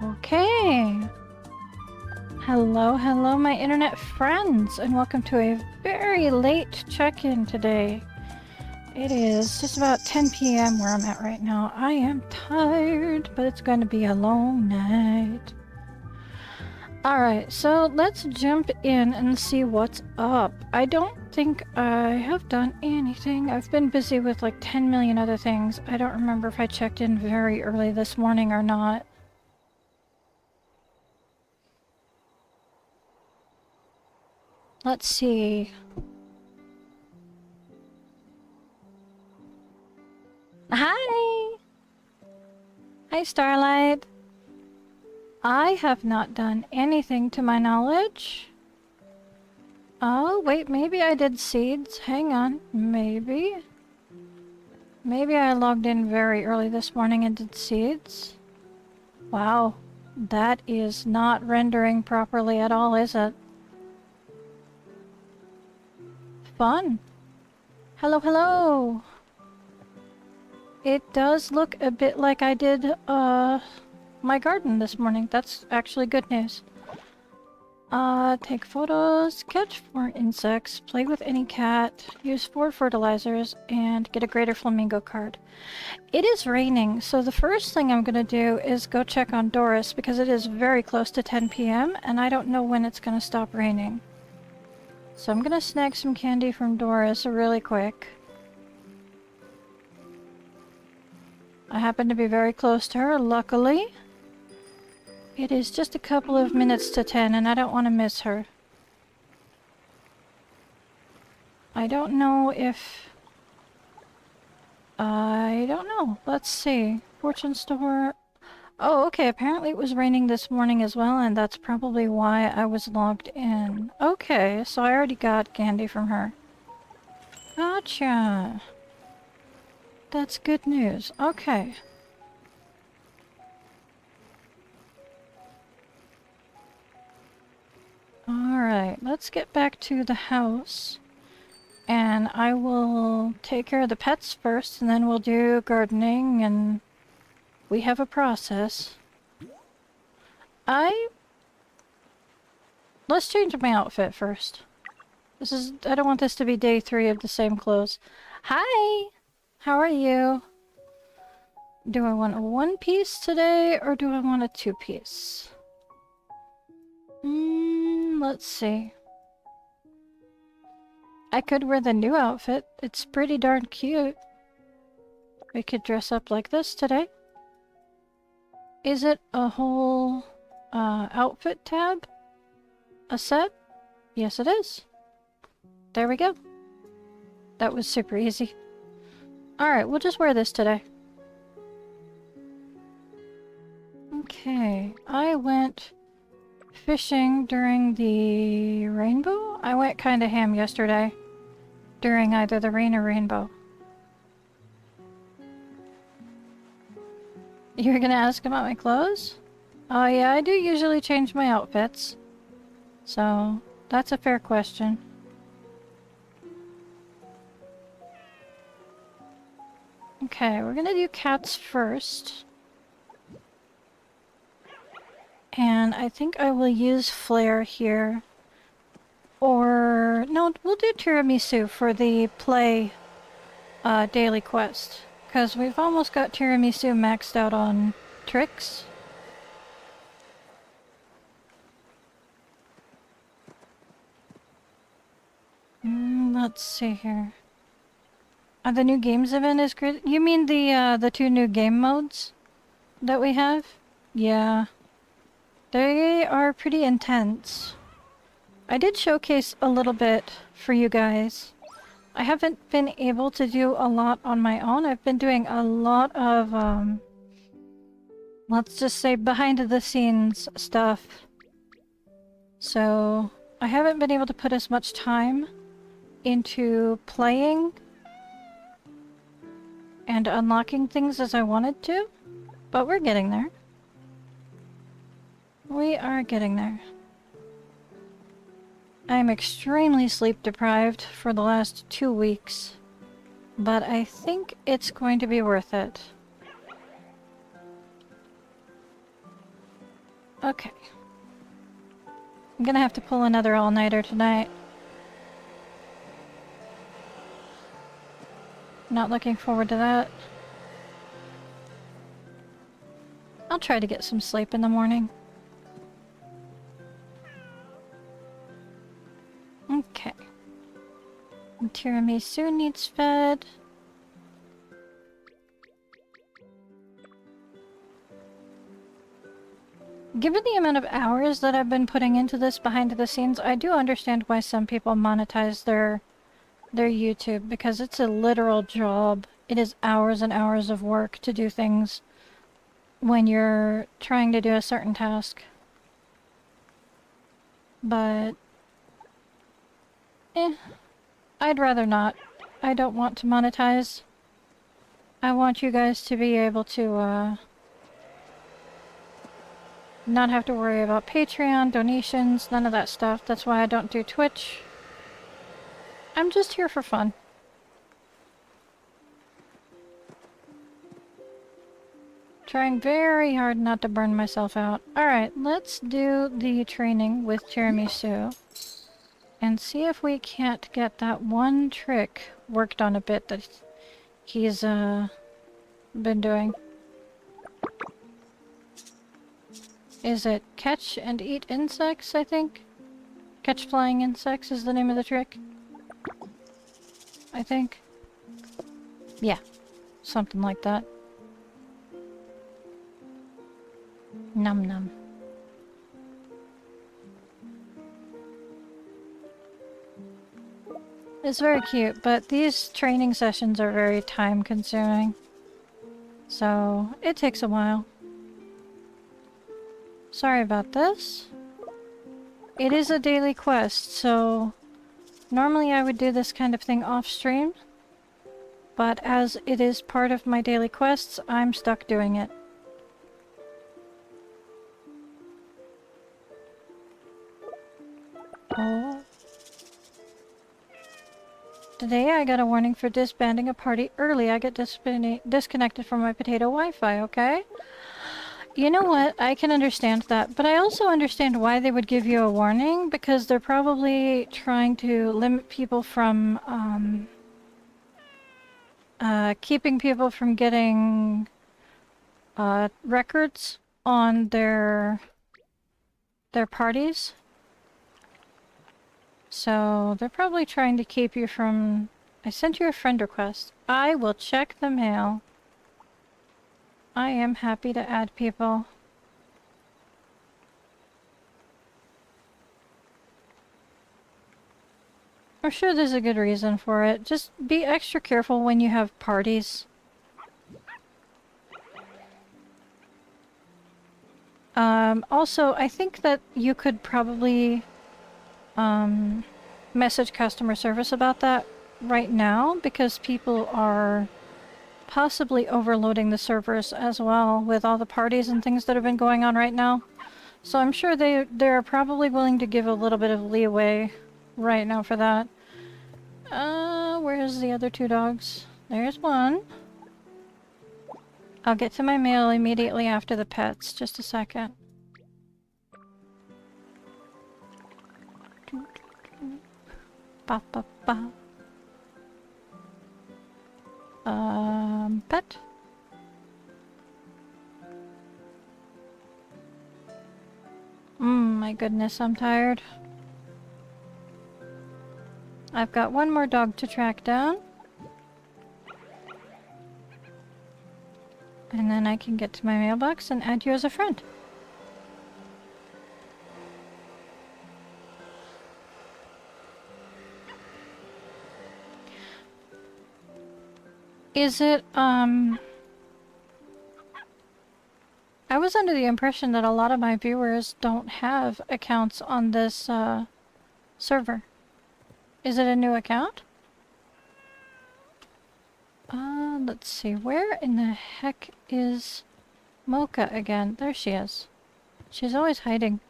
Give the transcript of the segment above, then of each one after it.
Okay. Hello, hello, my internet friends, and welcome to a very late check-in today. It is just about 10 p.m. where I'm at right now. I am tired, but it's going to be a long night. Alright, so let's jump in and see what's up. I don't think I have done anything. I've been busy with like 10 million other things. I don't remember if I checked in very early this morning or not. Let's see. Hi! Hi, Starlight. I have not done anything to my knowledge. Oh, wait, maybe I did seeds. Hang on. Maybe. Maybe I logged in very early this morning and did seeds. Wow. That is not rendering properly at all, is it? Fun. Hello, hello! It does look a bit like I did, my garden this morning. That's actually good news. Take photos, catch 4 insects, play with any cat, use 4 fertilizers, and get a greater flamingo card. It is raining, so the first thing I'm gonna do is go check on Doris because it is very close to 10 p.m. and I don't know when it's gonna stop raining. So I'm gonna snag some candy from Doris really quick. I happen to be very close to her, luckily. It is just a couple of minutes to 10 and I don't want to miss her. I don't know if... I don't know. Let's see. Fortune store... Oh, okay. Apparently it was raining this morning as well, and that's probably why I was logged in. Okay, so I already got candy from her. Gotcha. That's good news. Okay. Alright, let's get back to the house. And I will take care of the pets first, and then we'll do gardening, and we have a process. Let's change my outfit first. I don't want this to be day 3 of the same clothes. Hi! How are you? Do I want a 1-piece today, or do I want a 2-piece? Let's see. I could wear the new outfit. It's pretty darn cute. We could dress up like this today. Is it a whole, outfit tab? A set? Yes, it is. There we go. That was super easy. Alright, we'll just wear this today. Okay, I went fishing during the rainbow? I went kinda ham yesterday. During either the rain or rainbow. You were gonna ask about my clothes? Oh yeah, I do usually change my outfits. So, that's a fair question. Okay, we're gonna do cats first. And I think I will use Flare here. Or... no, we'll do Tiramisu for the play daily quest. Because we've almost got Tiramisu maxed out on tricks. Let's see here. The new games event is great. You mean the 2 new game modes that we have? Yeah. They are pretty intense. I did showcase a little bit for you guys. I haven't been able to do a lot on my own. I've been doing a lot of, let's just say behind the scenes stuff. So, I haven't been able to put as much time into playing and unlocking things as I wanted to, but we're getting there. We are getting there. I'm extremely sleep deprived for the last 2 weeks, but I think it's going to be worth it. Okay. I'm gonna have to pull another all-nighter tonight. Not looking forward to that. I'll try to get some sleep in the morning. Okay. And tiramisu needs fed. Given the amount of hours that I've been putting into this behind the scenes, I do understand why some people monetize their YouTube, because it's a literal job. It is hours and hours of work to do things when you're trying to do a certain task. But I'd rather not. I don't want to monetize. I want you guys to be able to not have to worry about Patreon, donations, none of that stuff. That's why I don't do Twitch. I'm just here for fun. Trying very hard not to burn myself out. Alright, let's do the training with Tiramisu. And see if we can't get that one trick worked on a bit that he's been doing. Is it catch and eat insects, I think? Catch flying insects is the name of the trick. I think. Yeah, something like that. Num num. It's very cute, but these training sessions are very time consuming. So, it takes a while. Sorry about this. It is a daily quest, so normally I would do this kind of thing off stream. But as it is part of my daily quests, I'm stuck doing it. Oh. Today I got a warning for disbanding a party early. I get disconnected from my potato Wi-Fi, okay? You know what? I can understand that, but I also understand why they would give you a warning, because they're probably trying to limit people from, keeping people from getting, records on their parties. So, they're probably trying to keep you from... I sent you a friend request. I will check the mail. I am happy to add people. I'm sure there's a good reason for it. Just be extra careful when you have parties. Also, I think that you could probably message customer service about that right now, because people are possibly overloading the servers as well with all the parties and things that have been going on right now. So I'm sure they're probably willing to give a little bit of leeway right now for that. Where's the other two dogs? There's one. I'll get to my mail immediately after the pets. Just a second. Ba ba ba. Pet. My goodness, I'm tired. I've got one more dog to track down. And then I can get to my mailbox and add you as a friend. Is it, I was under the impression that a lot of my viewers don't have accounts on this, server. Is it a new account? Let's see. Where in the heck is Mocha again? There she is. She's always hiding.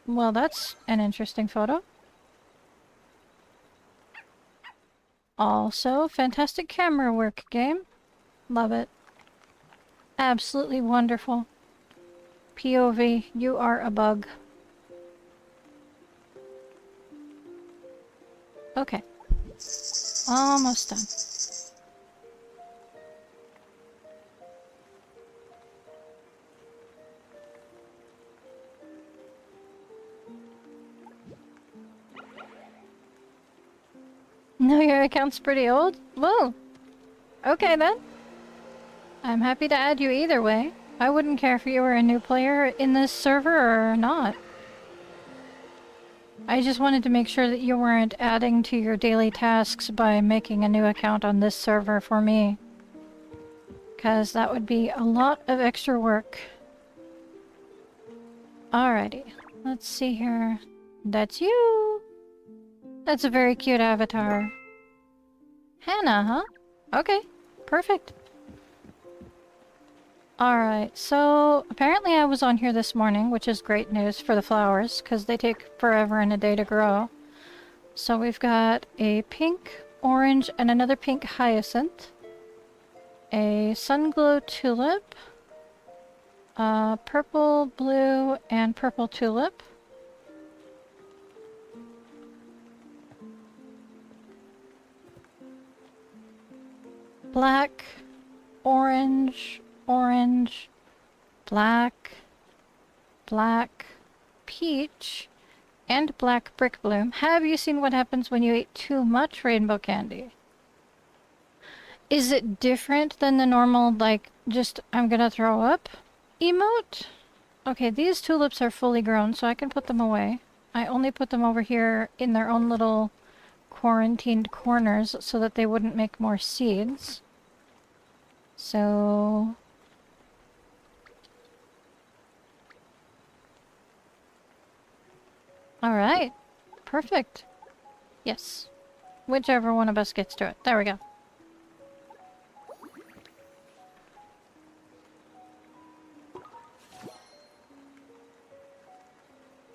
Well, that's an interesting photo. Also, fantastic camera work, game. Love it. Absolutely wonderful. POV, you are a bug. Okay. Almost done. No, your account's pretty old? Whoa. Okay then. I'm happy to add you either way. I wouldn't care if you were a new player in this server or not. I just wanted to make sure that you weren't adding to your daily tasks by making a new account on this server for me. Because that would be a lot of extra work. Alrighty. Let's see here. That's you! That's a very cute avatar. Hannah, huh? Okay. Perfect. Alright, so apparently I was on here this morning, which is great news for the flowers, because they take forever and a day to grow. So we've got a pink, orange, and another pink hyacinth. A sunglow tulip. Purple, blue, and purple tulip. Black, orange, orange, black, black, peach, and black brick bloom. Have you seen what happens when you eat too much rainbow candy? Is it different than the normal, like, just I'm gonna throw up emote? Okay, these tulips are fully grown, so I can put them away. I only put them over here in their own little quarantined corners so that they wouldn't make more seeds. So... Alright. Perfect. Yes. Whichever one of us gets to it. There we go.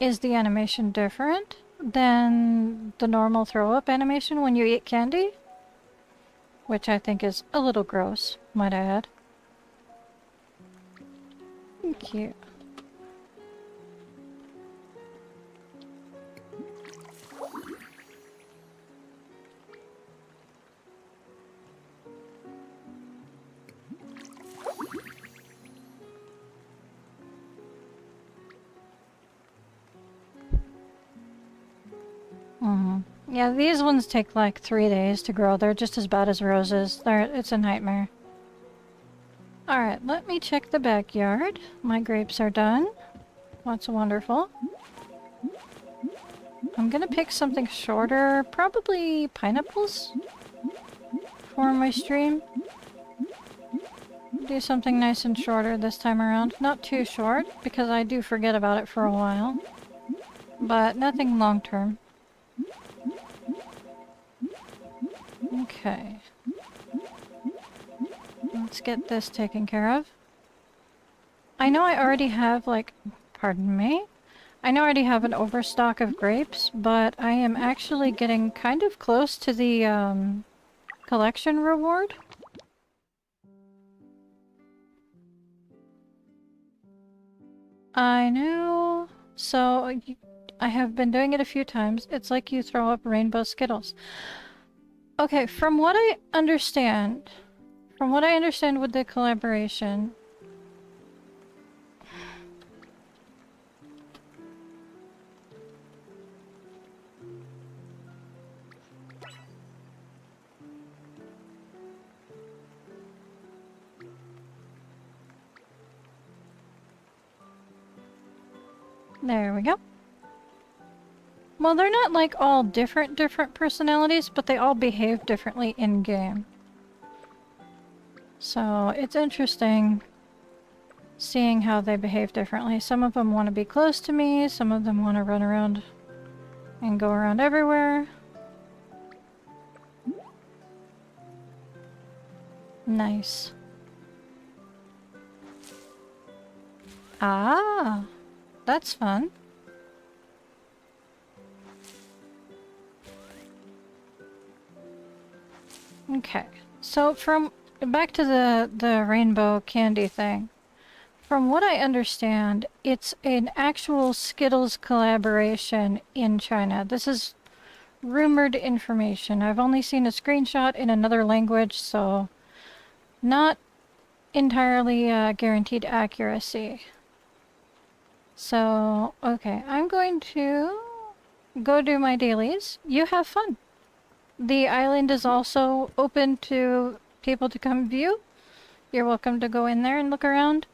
Is the animation different than the normal throw-up animation when you eat candy? Which I think is a little gross, might I add. Thank you. Yeah, these ones take like 3 days to grow. They're just as bad as roses. It's a nightmare. Alright, let me check the backyard. My grapes are done. That's wonderful. I'm gonna pick something shorter, probably pineapples for my stream. Do something nice and shorter this time around. Not too short, because I do forget about it for a while. But nothing long term. Okay. Let's get this taken care of. I know I already have, like, pardon me? I know I already have an overstock of grapes, but I am actually getting kind of close to the, collection reward. I know. So, I have been doing it a few times. It's like you throw up rainbow Skittles. Okay, from what I understand with the collaboration... There we go. Well, they're not like all different personalities, but they all behave differently in-game. So, it's interesting seeing how they behave differently. Some of them want to be close to me, some of them want to run around and go around everywhere. Nice. Ah, that's fun. Okay, so from back to the rainbow candy thing. From what I understand, it's an actual Skittles collaboration in China. This is rumored information. I've only seen a screenshot in another language, so not entirely guaranteed accuracy. So, okay, I'm going to go do my dailies. You have fun. The island is also open to people to come view. You're welcome to go in there and look around.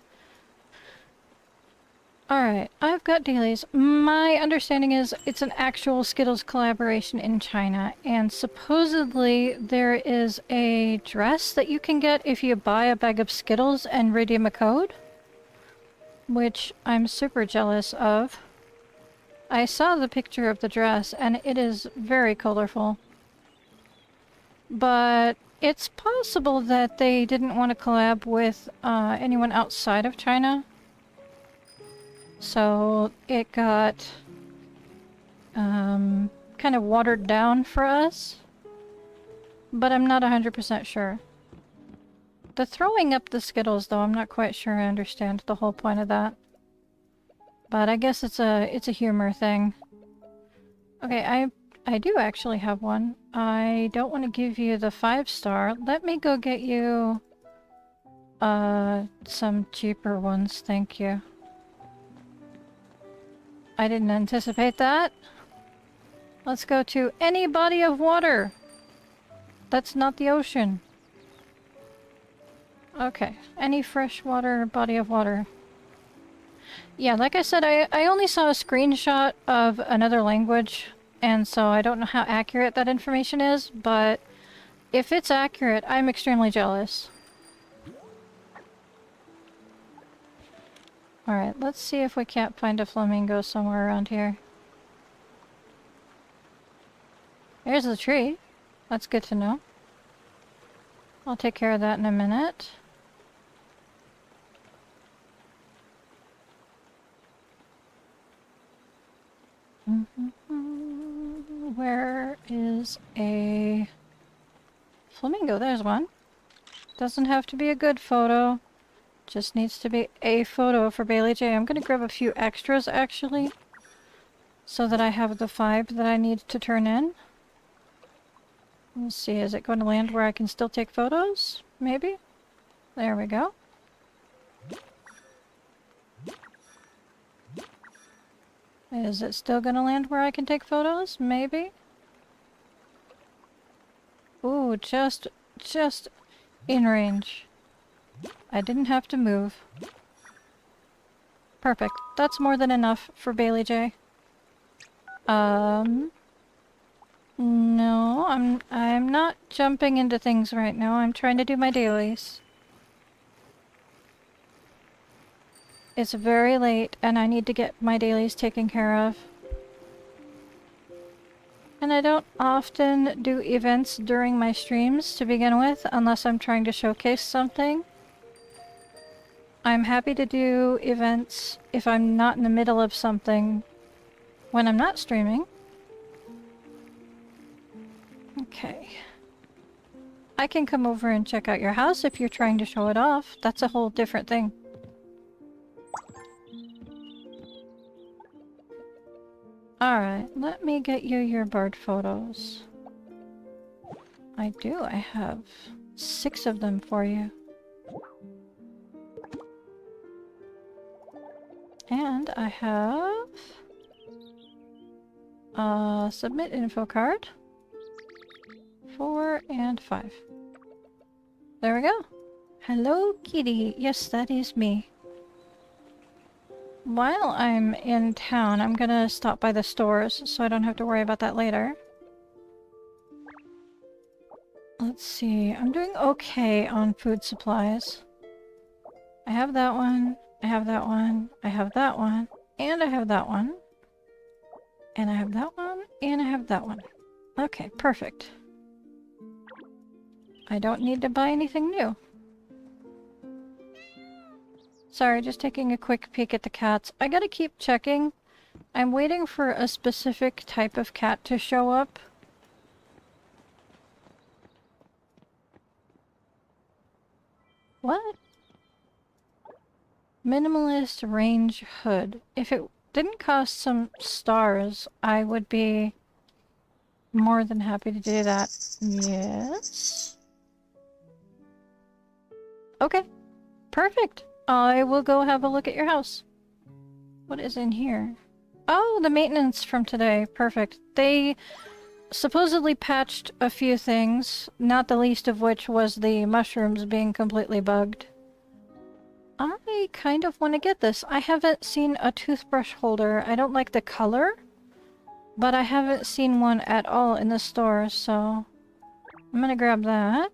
Alright, I've got dailies. My understanding is it's an actual Skittles collaboration in China, and supposedly there is a dress that you can get if you buy a bag of Skittles and redeem a code, which I'm super jealous of. I saw the picture of the dress and it is very colorful. But it's possible that they didn't want to collab with anyone outside of China. So it got kind of watered down for us. But I'm not 100% sure. The throwing up the Skittles, though, I'm not quite sure I understand the whole point of that. But I guess it's a humor thing. Okay, I do actually have one. I don't want to give you the 5-star. Let me go get you some cheaper ones, thank you. I didn't anticipate that. Let's go to any body of water. That's not the ocean. Okay, any freshwater body of water. Yeah, like I said, I only saw a screenshot of another language, and so I don't know how accurate that information is, but if it's accurate, I'm extremely jealous. Alright, let's see if we can't find a flamingo somewhere around here. There's the tree. That's good to know. I'll take care of that in a minute. Where is a flamingo? There's one. Doesn't have to be a good photo. Just needs to be a photo for Bailey J. I'm gonna grab a few extras, actually, so that I have the 5 that I need to turn in. Let's see, is it going to land where I can still take photos? Maybe? There we go. Is it still gonna land where I can take photos? Maybe? Ooh, just in range. I didn't have to move. Perfect. That's more than enough for Bailey J. No, I'm not jumping into things right now. I'm trying to do my dailies. It's very late and I need to get my dailies taken care of. And I don't often do events during my streams to begin with, unless I'm trying to showcase something. I'm happy to do events if I'm not in the middle of something when I'm not streaming. Okay. I can come over and check out your house if you're trying to show it off. That's a whole different thing. Alright, let me get you your bird photos. I do, I have 6 of them for you. And I have a submit info card. 4 and 5. There we go. Hello, kitty. Yes, that is me. While I'm in town, I'm gonna stop by the stores so I don't have to worry about that later. Let's see. I'm doing okay on food supplies. I have that one. I have that one. I have that one. And I have that one. And I have that one. And I have that one. Okay, perfect. I don't need to buy anything new. Sorry, just taking a quick peek at the cats. I gotta keep checking. I'm waiting for a specific type of cat to show up. What? Minimalist range hood. If it didn't cost some stars, I would be more than happy to do that. Yes. Okay. Perfect. I will go have a look at your house. What is in here? Oh, the maintenance from today. Perfect. They supposedly patched a few things, not the least of which was the mushrooms being completely bugged. I kind of want to get this. I haven't seen a toothbrush holder. I don't like the color, but I haven't seen one at all in the store, so I'm gonna grab that.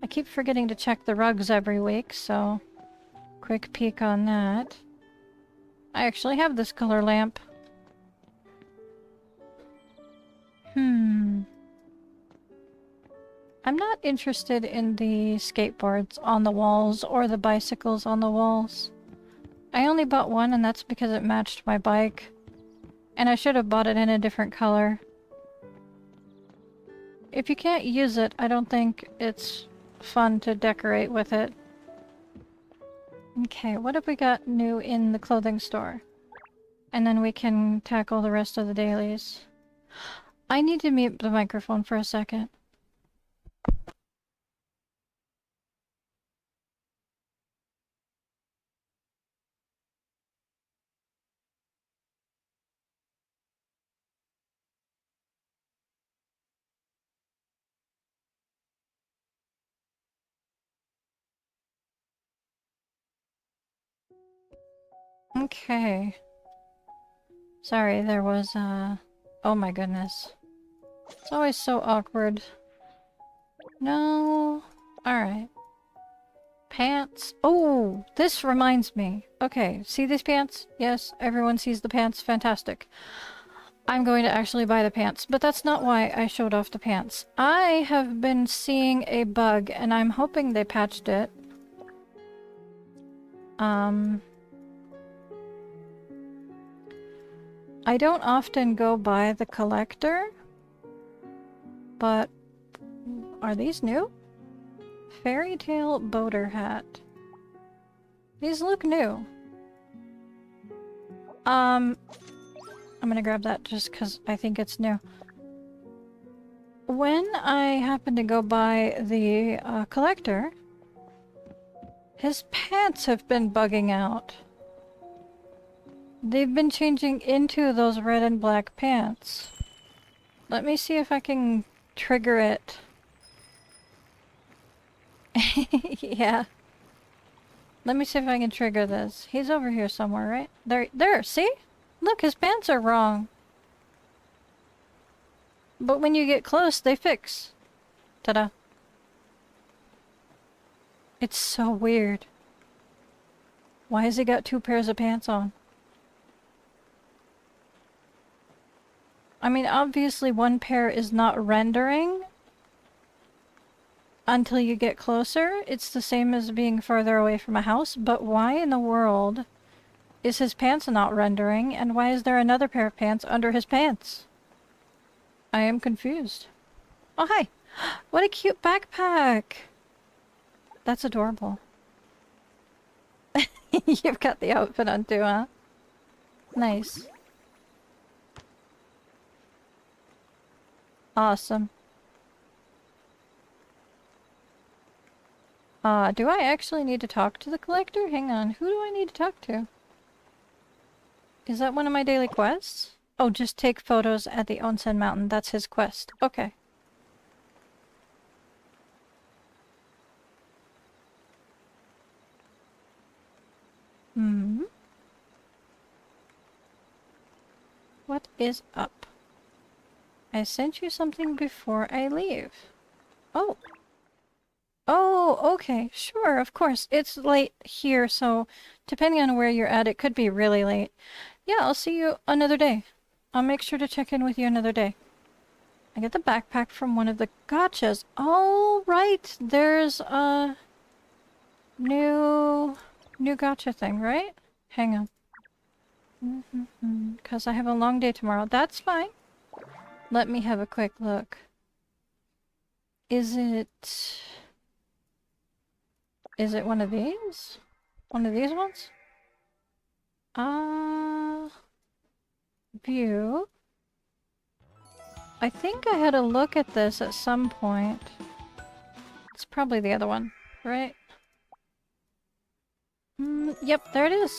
I keep forgetting to check the rugs every week, so quick peek on that. I actually have this color lamp. I'm not interested in the skateboards on the walls or the bicycles on the walls. I only bought one and that's because it matched my bike. And I should have bought it in a different color. If you can't use it, I don't think it's fun to decorate with it. Okay, what have we got new in the clothing store? And then we can tackle the rest of the dailies. I need to mute the microphone for a second. Okay. Sorry, there was, oh my goodness. It's always so awkward. No. Alright. Pants. Oh, this reminds me. Okay, see these pants? Yes, everyone sees the pants. Fantastic. I'm going to actually buy the pants, but that's not why I showed off the pants. I have been seeing a bug, and I'm hoping they patched it. I don't often go by the collector, but are these new? Fairy tale boater hat. These look new. I'm gonna grab that just because I think it's new. When I happen to go by the collector, his pants have been bugging out. They've been changing into those red and black pants. Let me see if I can trigger it. Yeah. Let me see if I can trigger this. He's over here somewhere, right? There, see? Look, his pants are wrong. But when you get close, they fix. Ta-da. It's so weird. Why has he got two pairs of pants on? I mean, obviously one pair is not rendering until you get closer. It's the same as being further away from a house, but why in the world is his pants not rendering, and why is there another pair of pants under his pants? I am confused. Oh, hi! What a cute backpack! That's adorable. You've got the outfit on too, huh? Nice. Awesome. Do I actually need to talk to the collector? Hang on, who do I need to talk to? Is that one of my daily quests? Oh, just take photos at the Onsen Mountain. That's his quest. Okay. Hmm. What is up? I sent you something before I leave. Oh. Oh, okay. Sure, of course. It's late here, so depending on where you're at, it could be really late. Yeah, I'll see you another day. I'll make sure to check in with you another day. I get the backpack from one of the gotchas. All right, there's a new gotcha thing, right? Hang on. Because I have a long day tomorrow. That's fine. Let me have a quick look. Is it... Is it one of these? One of these ones? View. I think I had a look at this at some point. It's probably the other one, right? Yep, there it is.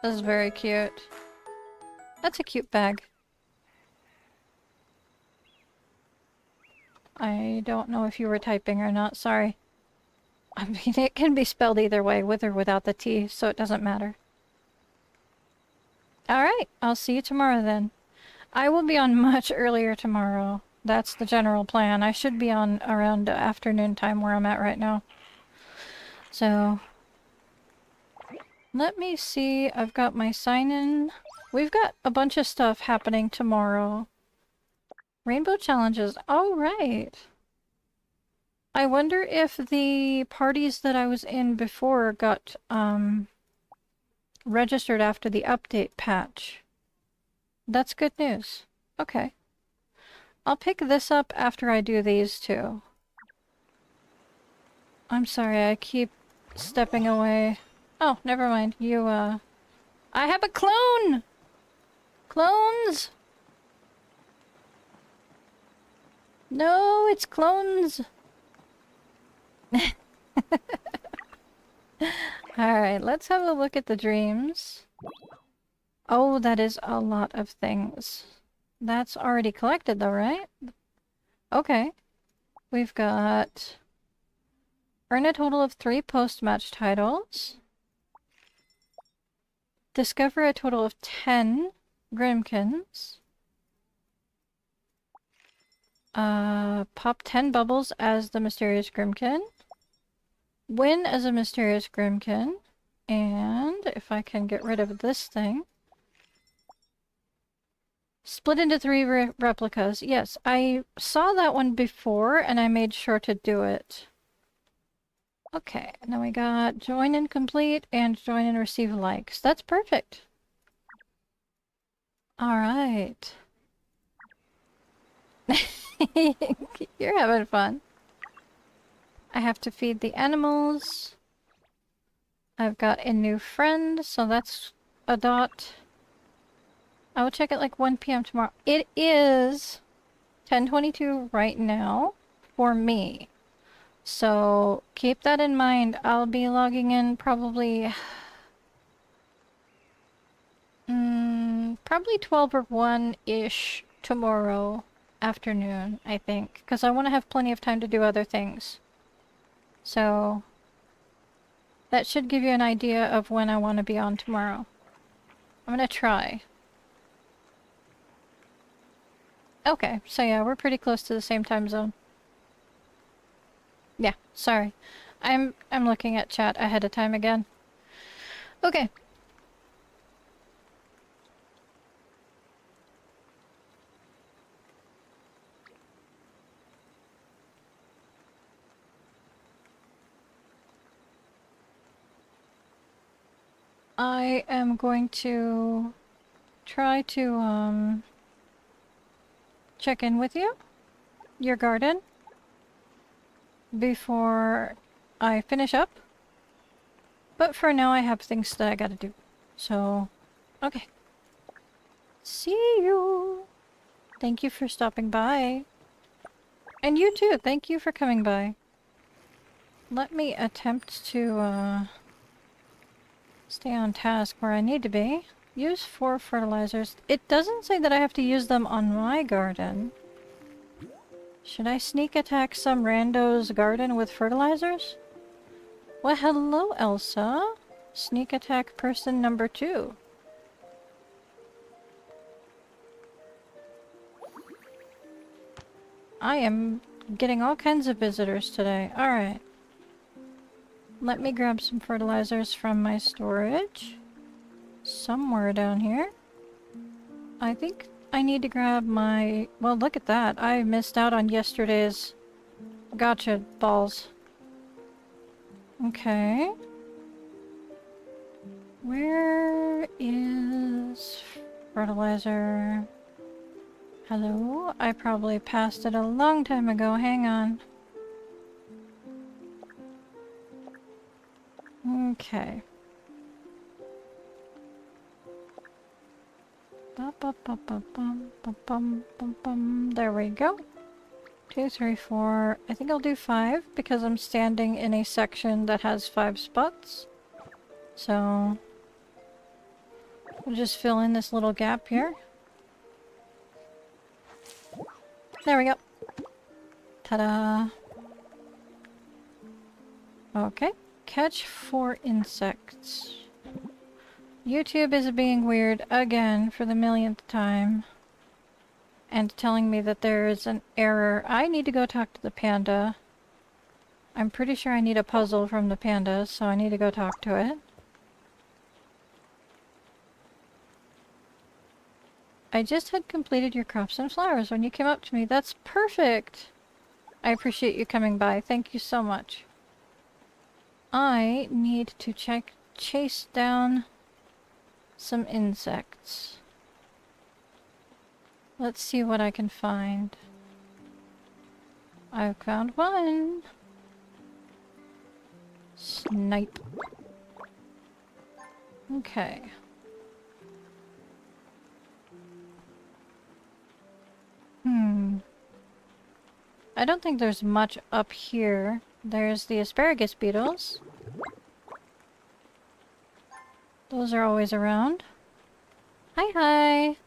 This is very cute. That's a cute bag. I don't know if you were typing or not, sorry. I mean, it can be spelled either way, with or without the T, so it doesn't matter. Alright, I'll see you tomorrow then. I will be on much earlier tomorrow. That's the general plan. I should be on around afternoon time where I'm at right now. So, let me see. I've got my sign-in. We've got a bunch of stuff happening tomorrow. Rainbow challenges. Oh, right. I wonder if the parties that I was in before got, registered after the update patch. That's good news. Okay. I'll pick this up after I do these two. I'm sorry, I keep stepping away. Oh, never mind. You, I have a clone! Clones! No, it's clones! Alright, let's have a look at the dreams. Oh, that is a lot of things. That's already collected though, right? Okay. We've got... Earn a total of 3 post-match titles. Discover a total of 10 Grimkins. Pop 10 bubbles as the Mysterious Grimkin. Win as a Mysterious Grimkin. And if I can get rid of this thing. Split into 3 replicas. Yes, I saw that one before and I made sure to do it. Okay, and then we got join and complete and join and receive likes. That's perfect. Alright. You're having fun. I have to feed the animals. I've got a new friend, so that's a dot. I will check at like 1 p.m. tomorrow. It is 10:22 right now for me. So keep that in mind. I'll be logging in probably... probably 12 or 1-ish tomorrow afternoon, I think. Because I want to have plenty of time to do other things. So that should give you an idea of when I want to be on tomorrow. I'm going to try. Okay, so yeah, we're pretty close to the same time zone. Yeah, sorry. I'm looking at chat ahead of time again. Okay. I am going to try to check in with you, your garden, before I finish up. But for now I have things that I gotta do. So, okay. See you! Thank you for stopping by. And you too, thank you for coming by. Let me attempt to stay on task where I need to be. Use 4 fertilizers. It doesn't say that I have to use them on my garden. Should I sneak attack some rando's garden with fertilizers? Well, hello, Elsa. Sneak attack person number 2. I am getting all kinds of visitors today. Alright. Let me grab some fertilizers from my storage. Somewhere down here. I think I need to grab my... Well, look at that. I missed out on yesterday's gotcha balls. Okay. Where is fertilizer? Hello? I probably passed it a long time ago. Hang on. Okay. There we go. 2, 3, 4. I think I'll do 5 because I'm standing in a section that has 5 spots. So we'll just fill in this little gap here. There we go. Ta-da! Okay. Catch 4 insects. YouTube is being weird again for the millionth time. And telling me that there is an error. I need to go talk to the panda. I'm pretty sure I need a puzzle from the panda, so I need to go talk to it. I just had completed your crops and flowers when you came up to me. That's perfect! I appreciate you coming by. Thank you so much. I need to chase down some insects. Let's see what I can find. I've found one! Snipe. Okay. I don't think there's much up here. There's the asparagus beetles. Those are always around. Hi, hi!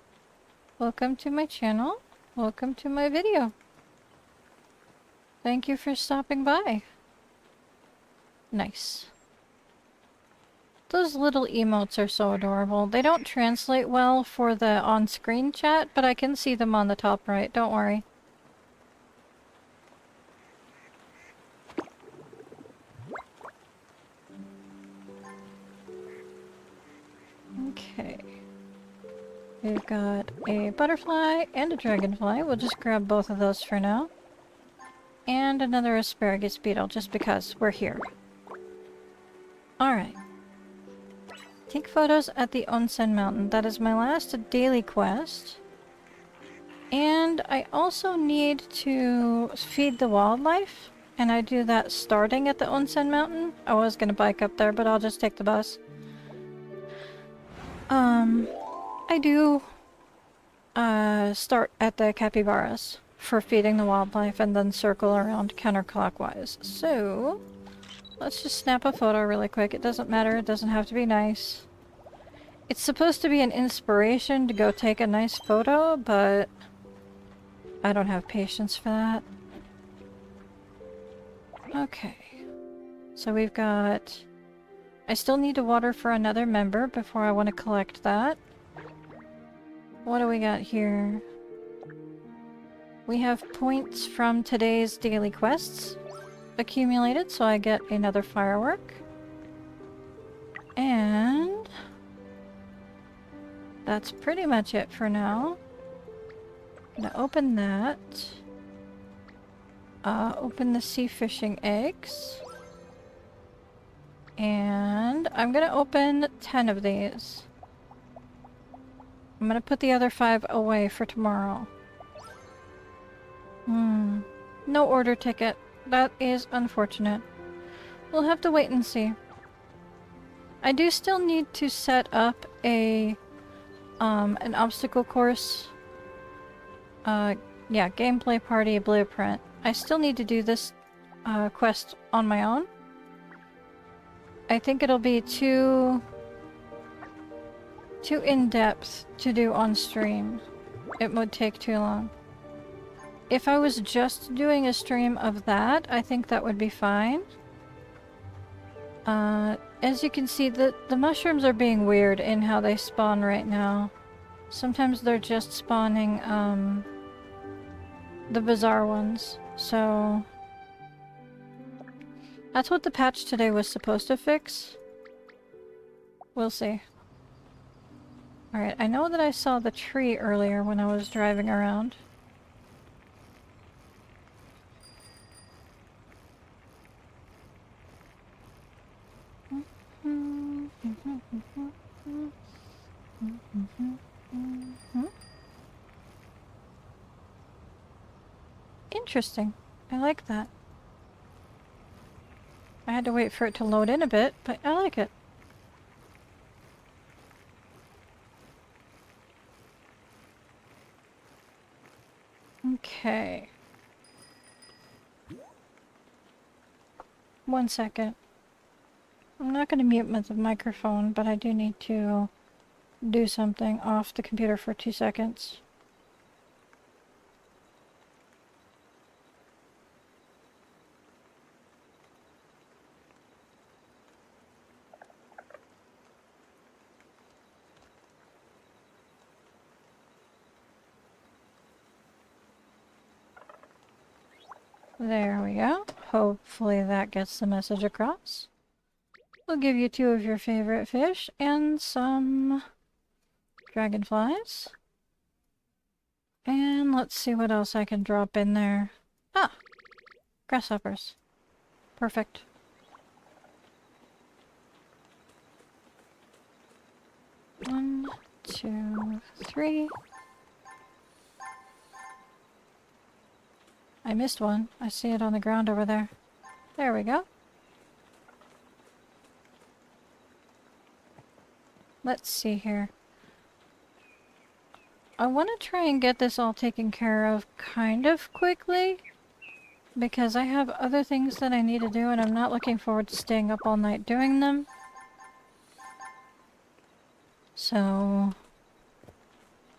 Welcome to my channel. Welcome to my video. Thank you for stopping by. Nice. Those little emotes are so adorable. They don't translate well for the on-screen chat, but I can see them on the top right. Don't worry. Okay. We've got a butterfly and a dragonfly. We'll just grab both of those for now. And another asparagus beetle, just because we're here. Alright. Take photos at the Onsen Mountain. That is my last daily quest. And I also need to feed the wildlife. And I do that starting at the Onsen Mountain. I was going to bike up there, but I'll just take the bus. I do start at the capybaras for feeding the wildlife and then circle around counterclockwise. So, let's just snap a photo really quick. It doesn't matter, it doesn't have to be nice. It's supposed to be an inspiration to go take a nice photo, but I don't have patience for that. Okay. So we've got... I still need to water for another member before I want to collect that. What do we got here? We have points from today's daily quests accumulated, so I get another firework. And that's pretty much it for now. I'm gonna open that. Open the sea fishing eggs. And I'm gonna open 10 of these. I'm gonna put the other 5 away for tomorrow. No order ticket. That is unfortunate. We'll have to wait and see. I do still need to set up a an obstacle course. Yeah, gameplay party blueprint. I still need to do this quest on my own. I think it'll be too in-depth to do on stream. It would take too long. If I was just doing a stream of that, I think that would be fine. As you can see, the mushrooms are being weird in how they spawn right now. Sometimes they're just spawning, the bizarre ones. So... that's what the patch today was supposed to fix. We'll see. Alright, I know that I saw the tree earlier when I was driving around. Interesting. I like that. I had to wait for it to load in a bit, but I like it. Okay. 1 second. I'm not going to mute the microphone, but I do need to do something off the computer for 2 seconds. There we go. Hopefully that gets the message across. We'll give you 2 of your favorite fish and some dragonflies. And let's see what else I can drop in there. Ah! Grasshoppers. Perfect. One, 2, 3. I missed one. I see it on the ground over there. There we go. Let's see here. I want to try and get this all taken care of kind of quickly, because I have other things that I need to do and I'm not looking forward to staying up all night doing them. So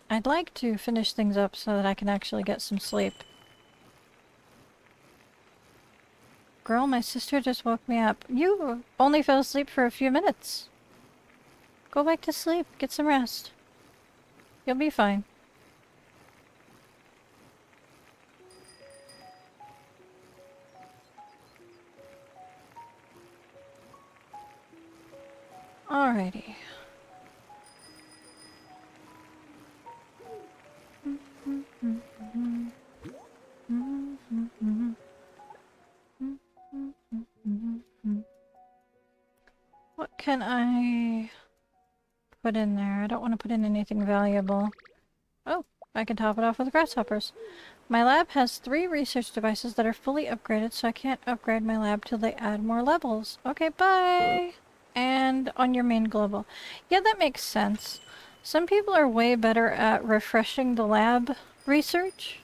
I'd like to finish things up so that I can actually get some sleep. Girl, my sister just woke me up. You only fell asleep for a few minutes. Go back to sleep. Get some rest. You'll be fine. Alrighty. What can I put in there? I don't want to put in anything valuable. Oh, I can top it off with grasshoppers. My lab has 3 research devices that are fully upgraded, so I can't upgrade my lab till they add more levels. Okay, bye! And on your main global. Yeah, that makes sense. Some people are way better at refreshing the lab research.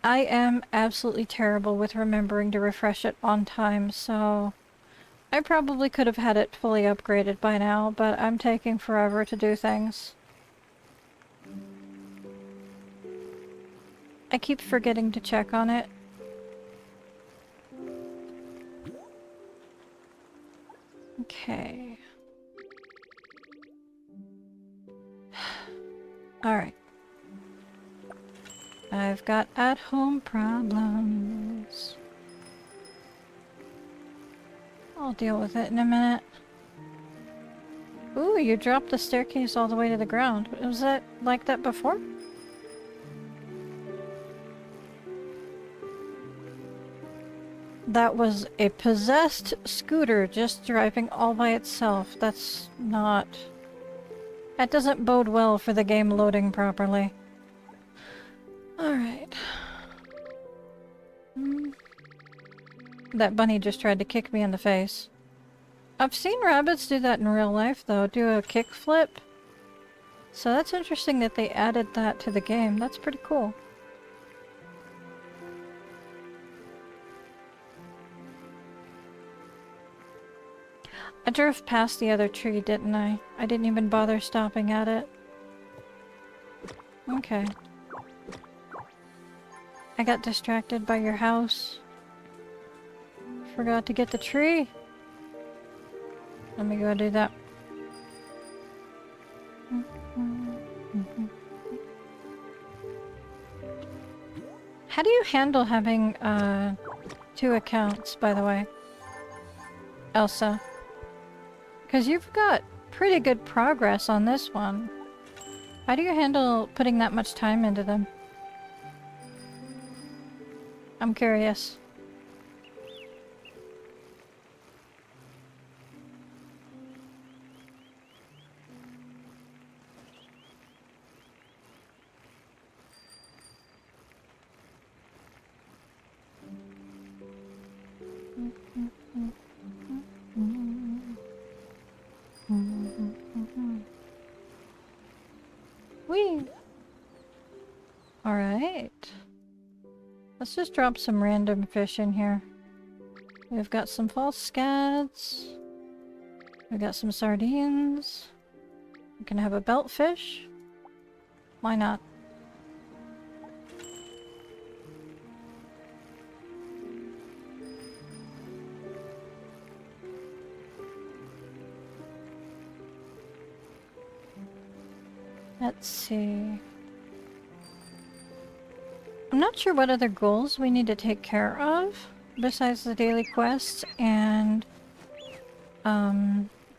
I am absolutely terrible with remembering to refresh it on time, so I probably could have had it fully upgraded by now, but I'm taking forever to do things. I keep forgetting to check on it. Okay. Alright. I've got at-home problems. I'll deal with it in a minute. Ooh, you dropped the staircase all the way to the ground. Was that like that before? That was a possessed scooter just driving all by itself. That's not... That doesn't bode well for the game loading properly. Alright. That bunny just tried to kick me in the face. I've seen rabbits do that in real life, though. Do a kickflip. So that's interesting that they added that to the game. That's pretty cool. I drove past the other tree, didn't I? I didn't even bother stopping at it. Okay. I got distracted by your house. Forgot to get the tree. Let me go do that. How do you handle having 2 accounts, by the way? Elsa. Because you've got pretty good progress on this one. How do you handle putting that much time into them? I'm curious. Alright. Let's just drop some random fish in here. We've got some false scads. We've got some sardines. We can have a belt fish. Why not? Let's see. I'm not sure what other goals we need to take care of besides the daily quests and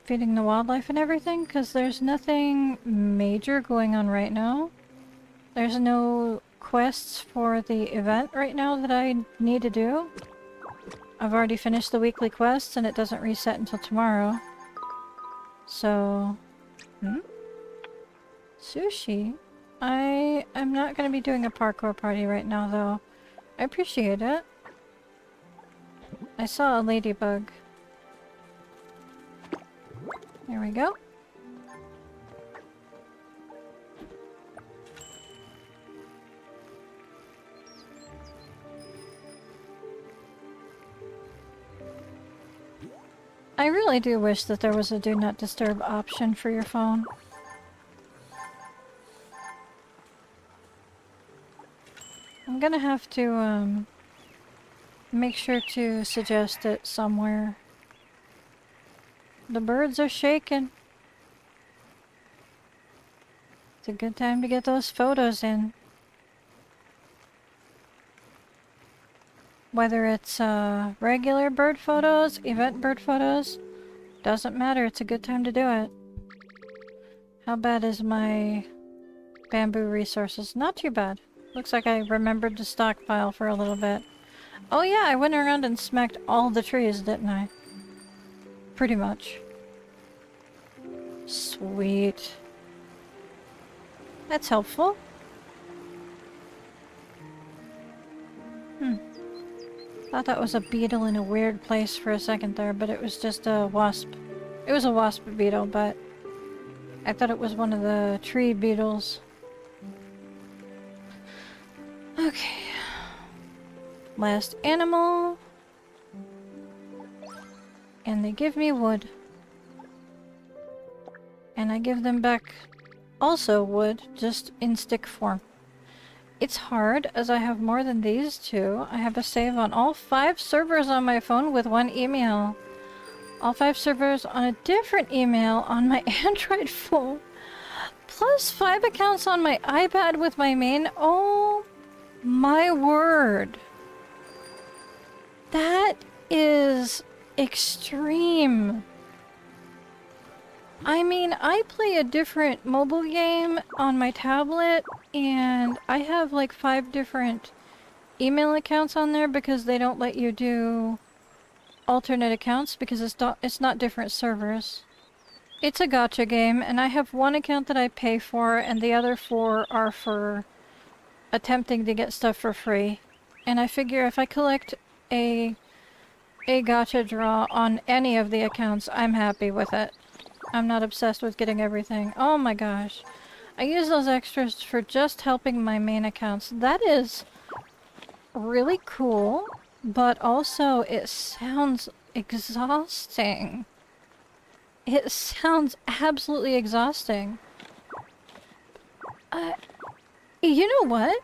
feeding the wildlife and everything, because there's nothing major going on right now. There's no quests for the event right now that I need to do. I've already finished the weekly quests and it doesn't reset until tomorrow. So... Sushi? I'm not going to be doing a parkour party right now, though. I appreciate it. I saw a ladybug. There we go. I really do wish that there was a do not disturb option for your phone. I'm gonna have to, make sure to suggest it somewhere. The birds are shaking. It's a good time to get those photos in. Whether it's, regular bird photos, event bird photos, doesn't matter, it's a good time to do it. How bad is my bamboo resources? Not too bad. Looks like I remembered to stockpile for a little bit. Oh yeah, I went around and smacked all the trees, didn't I? Pretty much. Sweet. That's helpful. Thought that was a beetle in a weird place for a second there, but it was just a wasp. It was a wasp beetle, but I thought it was one of the tree beetles. Okay. Last animal. And they give me wood. And I give them back also wood, just in stick form. It's hard, as I have more than these two. I have a save on all 5 servers on my phone with 1 email. All 5 servers on a different email on my Android phone. Plus 5 accounts on my iPad with my main. Oh my word. That is extreme. I mean, I play a different mobile game on my tablet, and I have like 5 different email accounts on there because they don't let you do alternate accounts because it's not different servers. It's a gacha game, and I have 1 account that I pay for, and the other 4 are for attempting to get stuff for free. And I figure if I collect a gacha draw on any of the accounts, I'm happy with it. I'm not obsessed with getting everything. Oh my gosh. I use those extras for just helping my main accounts. That is really cool, but also it sounds exhausting. It sounds absolutely exhausting. You know what?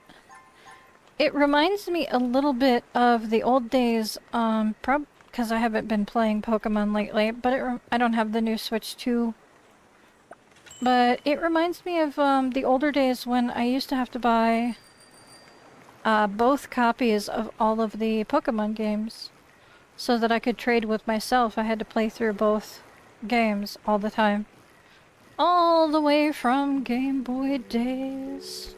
It reminds me a little bit of the old days, because I haven't been playing Pokemon lately, but I don't have the new Switch 2. But it reminds me of the older days when I used to have to buy both copies of all of the Pokemon games so that I could trade with myself. I had to play through both games all the time. All the way from Game Boy days.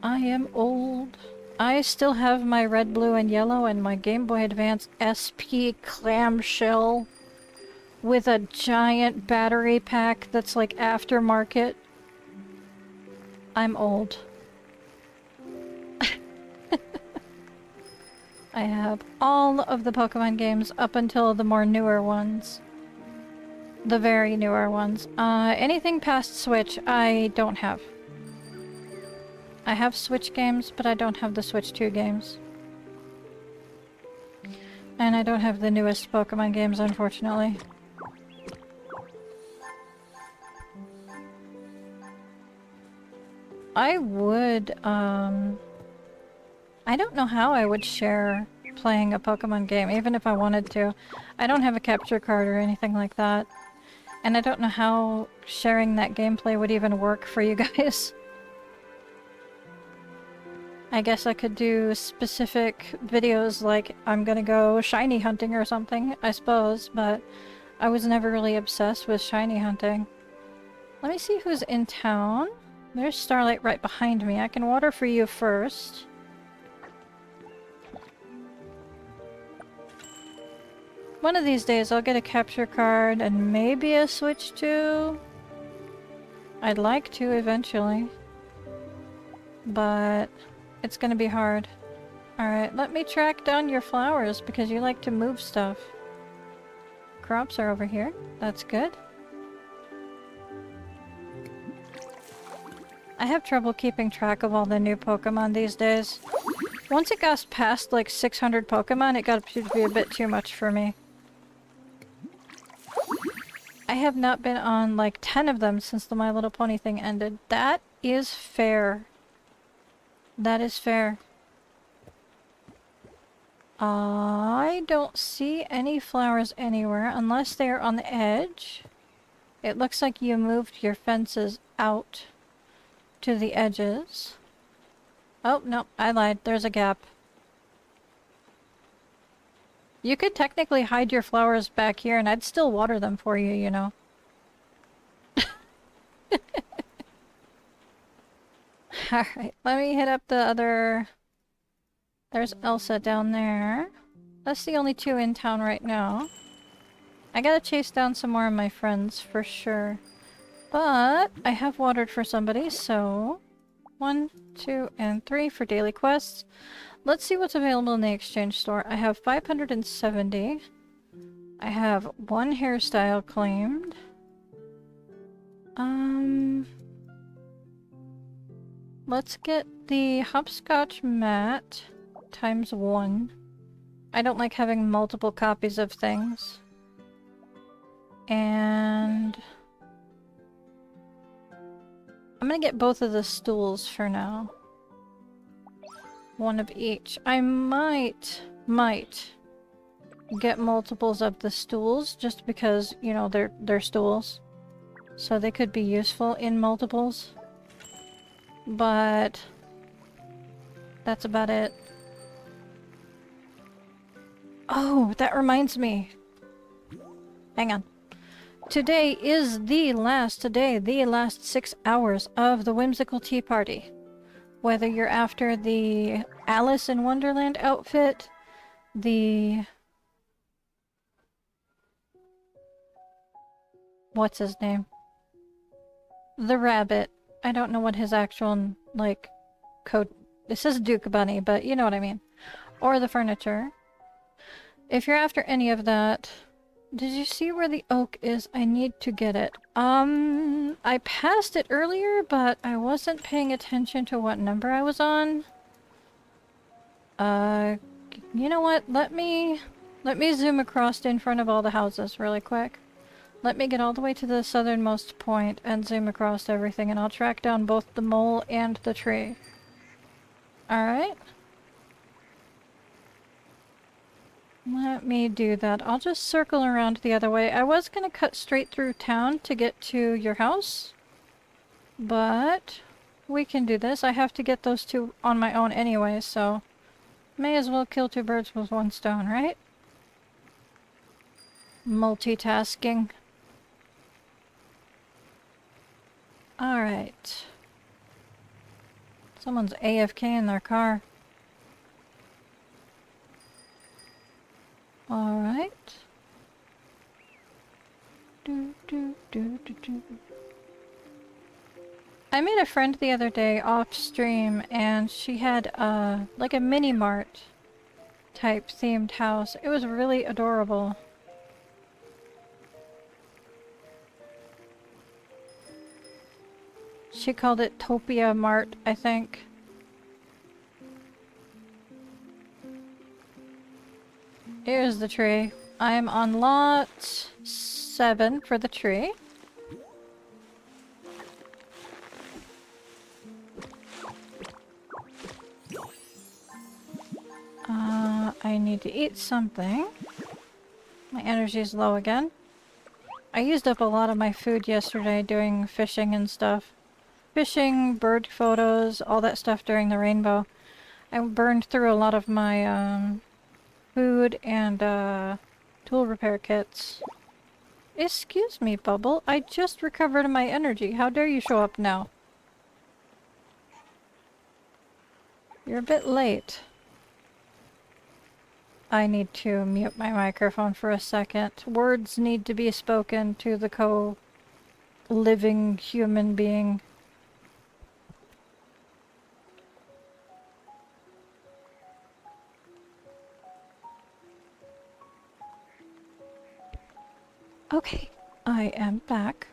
I am old. I still have my red, blue, and yellow and my Game Boy Advance SP clamshell with a giant battery pack that's like aftermarket. I'm old. I have all of the Pokemon games up until the more newer ones. The very newer ones. Anything past Switch, I don't have. I have Switch games, but I don't have the Switch 2 games. And I don't have the newest Pokemon games, unfortunately. I would, I don't know how I would share playing a Pokemon game, even if I wanted to. I don't have a capture card or anything like that. And I don't know how sharing that gameplay would even work for you guys. I guess I could do specific videos like I'm gonna go shiny hunting or something, I suppose, but I was never really obsessed with shiny hunting. Let me see who's in town. There's Starlight right behind me. I can water for you first. One of these days I'll get a capture card and maybe a Switch 2. I'd like to eventually. But it's gonna be hard. Alright, let me track down your flowers because you like to move stuff. Crops are over here. That's good. I have trouble keeping track of all the new Pokemon these days. Once it got past like 600 Pokemon, it got to be a bit too much for me. I have not been on like 10 of them since the My Little Pony thing ended. That is fair. That is fair. I don't see any flowers anywhere unless they're on the edge. It looks like you moved your fences out to the edges. Oh, no, I lied. There's a gap. You could technically hide your flowers back here and I'd still water them for you, you know. Alright, let me hit up the other... There's Elsa down there. That's the only two in town right now. I gotta chase down some more of my friends for sure. But I have watered for somebody, so 1, 2, and 3 for daily quests. Let's see what's available in the exchange store. I have 570. I have one hairstyle claimed. Let's get the hopscotch mat times 1. I don't like having multiple copies of things. And I'm gonna get both of the stools for now. One of each. I might get multiples of the stools just because, you know, they're stools. So they could be useful in multiples. But that's about it. Oh, that reminds me. Hang on. Today is the last day, the last 6 hours of the Whimsical Tea Party. Whether you're after the Alice in Wonderland outfit, the... what's his name? The rabbit. I don't know what his actual, like, code... This is Duke Bunny, but you know what I mean. Or the furniture. If you're after any of that... Did you see where the oak is? I need to get it. I passed it earlier, but I wasn't paying attention to what number I was on. You know what? Let me zoom across in front of all the houses really quick. Let me get all the way to the southernmost point and zoom across everything, and I'll track down both the mole and the tree. Alright? Let me do that. I'll just circle around the other way. I was gonna cut straight through town to get to your house, but we can do this. I have to get those two on my own anyway, so may as well kill two birds with one stone, right? Multitasking. Alright. Someone's AFK in their car. Alright. I made a friend the other day off stream and she had like a mini mart type themed house. It was really adorable. She called it Topia Mart, I think. Here's the tree. I'm on lot 7 for the tree. I need to eat something. My energy is low again. I used up a lot of my food yesterday doing fishing and stuff. Fishing, bird photos, all that stuff during the rainbow. I burned through a lot of my food and tool repair kits. Excuse me, Bubble. I just recovered my energy. How dare you show up now? You're a bit late. I need to mute my microphone for a second. Words need to be spoken to the co-living human being. Okay, I am back.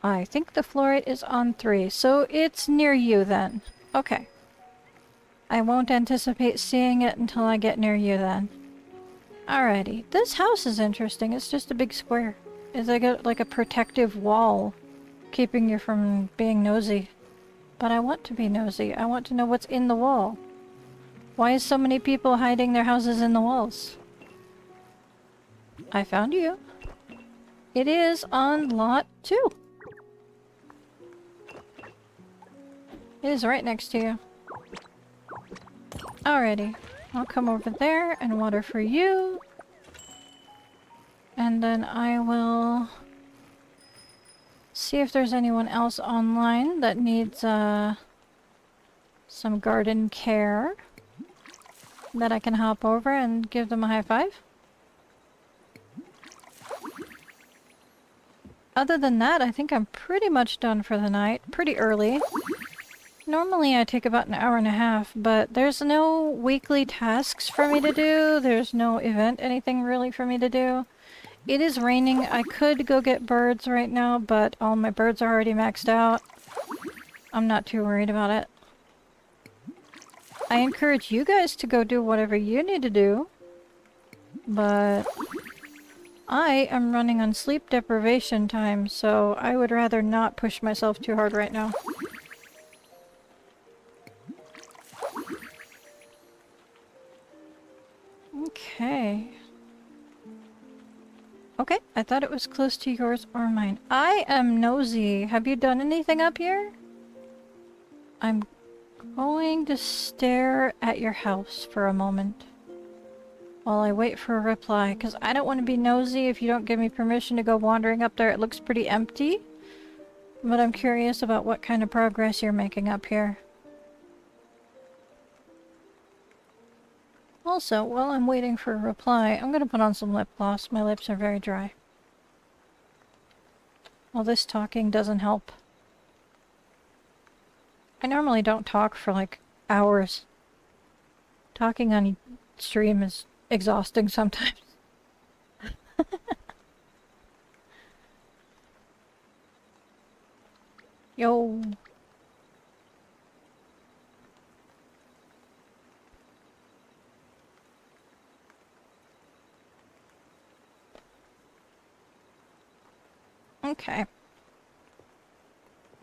I think the fluorite is on 3, so it's near you then. Okay. I won't anticipate seeing it until I get near you then. Alrighty. This house is interesting. It's just a big square. It's like a protective wall, keeping you from being nosy. But I want to be nosy. I want to know what's in the wall. Why is so many people hiding their houses in the walls? I found you. It is on lot 2. It is right next to you. Alrighty. I'll come over there and water for you. And then I will see if there's anyone else online that needs some garden care that I can hop over and give them a high five. Other than that, I think I'm pretty much done for the night. Pretty early. Normally I take about an hour and a half, but there's no weekly tasks for me to do. There's no event, anything really for me to do. It is raining. I could go get birds right now, but all my birds are already maxed out. I'm not too worried about it. I encourage you guys to go do whatever you need to do, but I am running on sleep deprivation time, so I would rather not push myself too hard right now. Okay. Okay, I thought it was close to yours or mine. I am nosy. Have you done anything up here? I'm going to stare at your house for a moment while I wait for a reply, because I don't want to be nosy if you don't give me permission to go wandering up there. It looks pretty empty, but I'm curious about what kind of progress you're making up here. Also, while I'm waiting for a reply, I'm going to put on some lip gloss. My lips are very dry. Well, this talking doesn't help. I normally don't talk for like hours. Talking on stream is exhausting sometimes. Yo. Okay.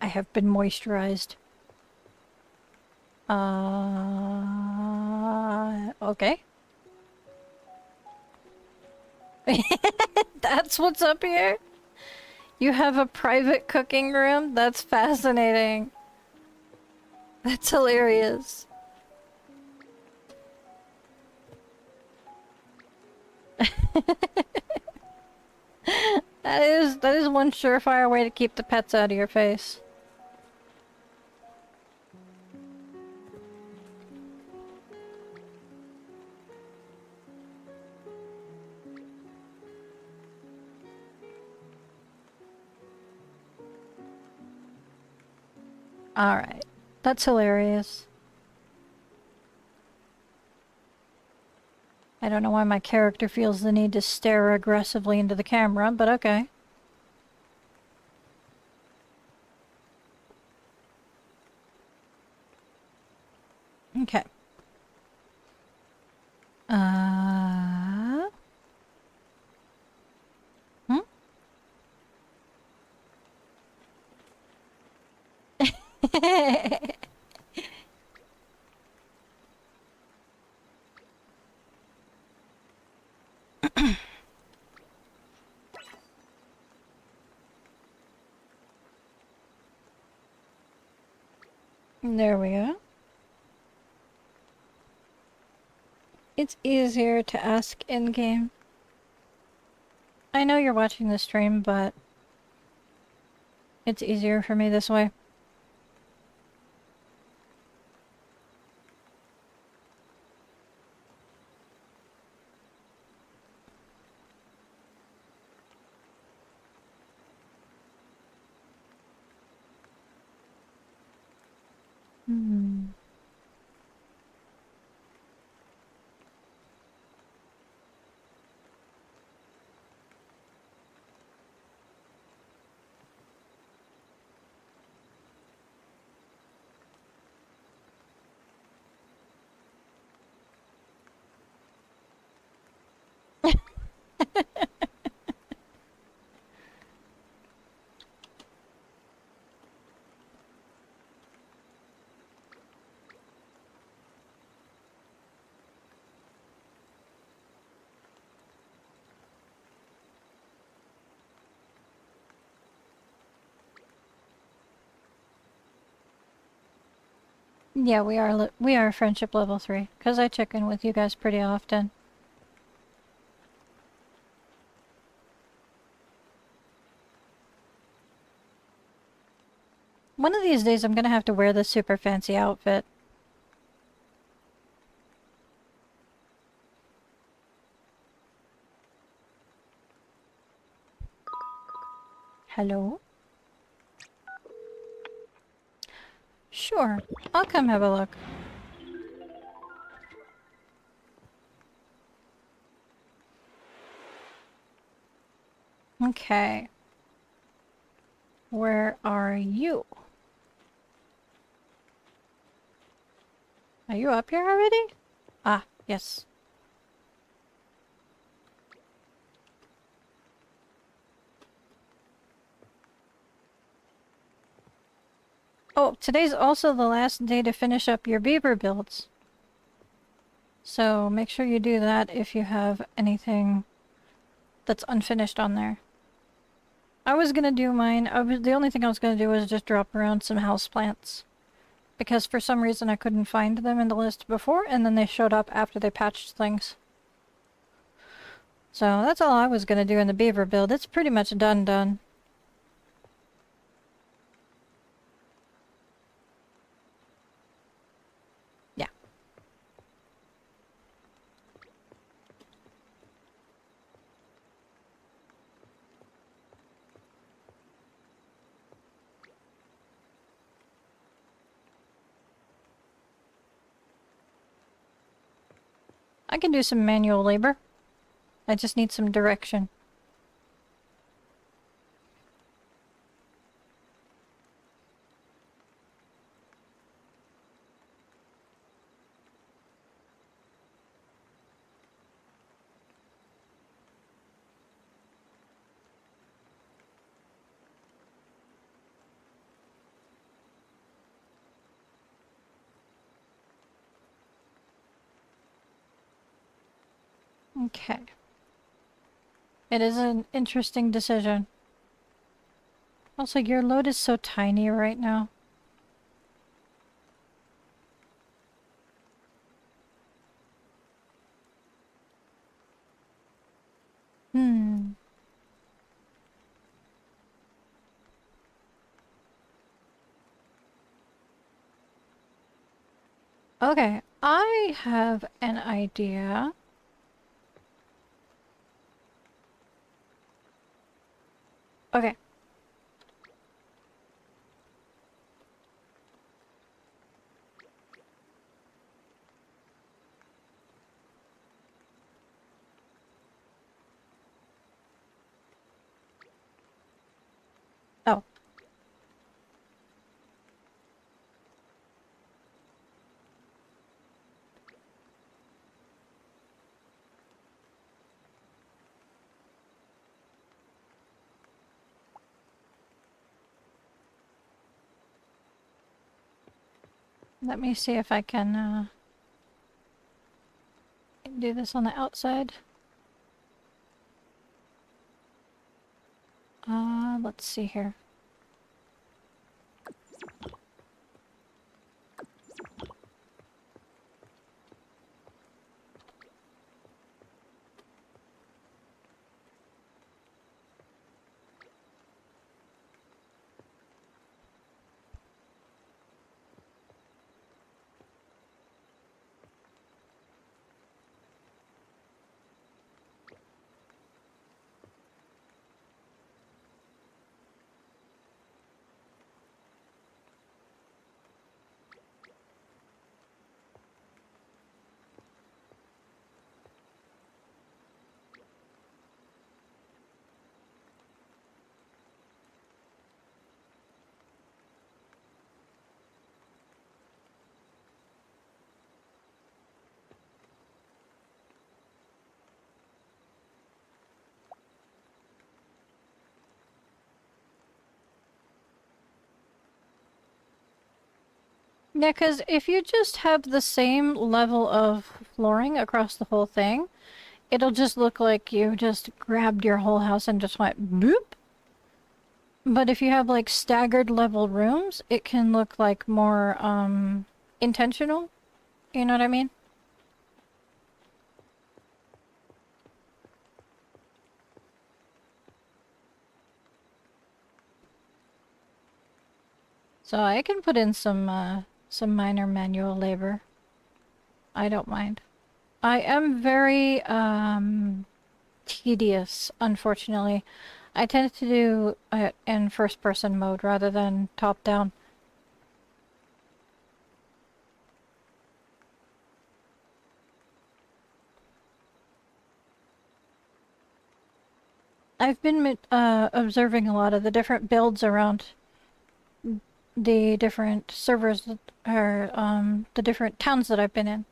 I have been moisturized. Okay. That's what's up here? You have a private cooking room? That's fascinating. That's hilarious. That is one surefire way to keep the pets out of your face. Alright. That's hilarious. I don't know why my character feels the need to stare aggressively into the camera, but okay. Okay. Hmm? There we go. It's easier to ask in-game. I know you're watching the stream, but it's easier for me this way. Hmm. Yeah, we are friendship level 3, because I check in with you guys pretty often. One of these days I'm gonna have to wear this super fancy outfit. Hello? Sure, I'll come have a look. Okay. Where are you? Are you up here already? Ah, yes. Oh, today's also the last day to finish up your beaver builds. So make sure you do that if you have anything that's unfinished on there. I was gonna do mine. The only thing I was gonna do was just drop around some houseplants. Because for some reason I couldn't find them in the list before, and then they showed up after they patched things. So that's all I was gonna do in the beaver build. It's pretty much done. Yeah. I can do some manual labor. I just need some direction. Okay. It is an interesting decision. Also, your load is so tiny right now. Hmm. Okay, I have an idea. Okay. Oh. Let me see if I can do this on the outside. Let's see here. Yeah, because if you just have the same level of flooring across the whole thing, it'll just look like you just grabbed your whole house and just went boop. But if you have like staggered level rooms, it can look like more intentional. You know what I mean? So I can put in some minor manual labor. I don't mind. I am very tedious, unfortunately. I tend to do it in first person mode rather than top down. I've been observing a lot of the different builds around the different servers that are the different towns that I've been in.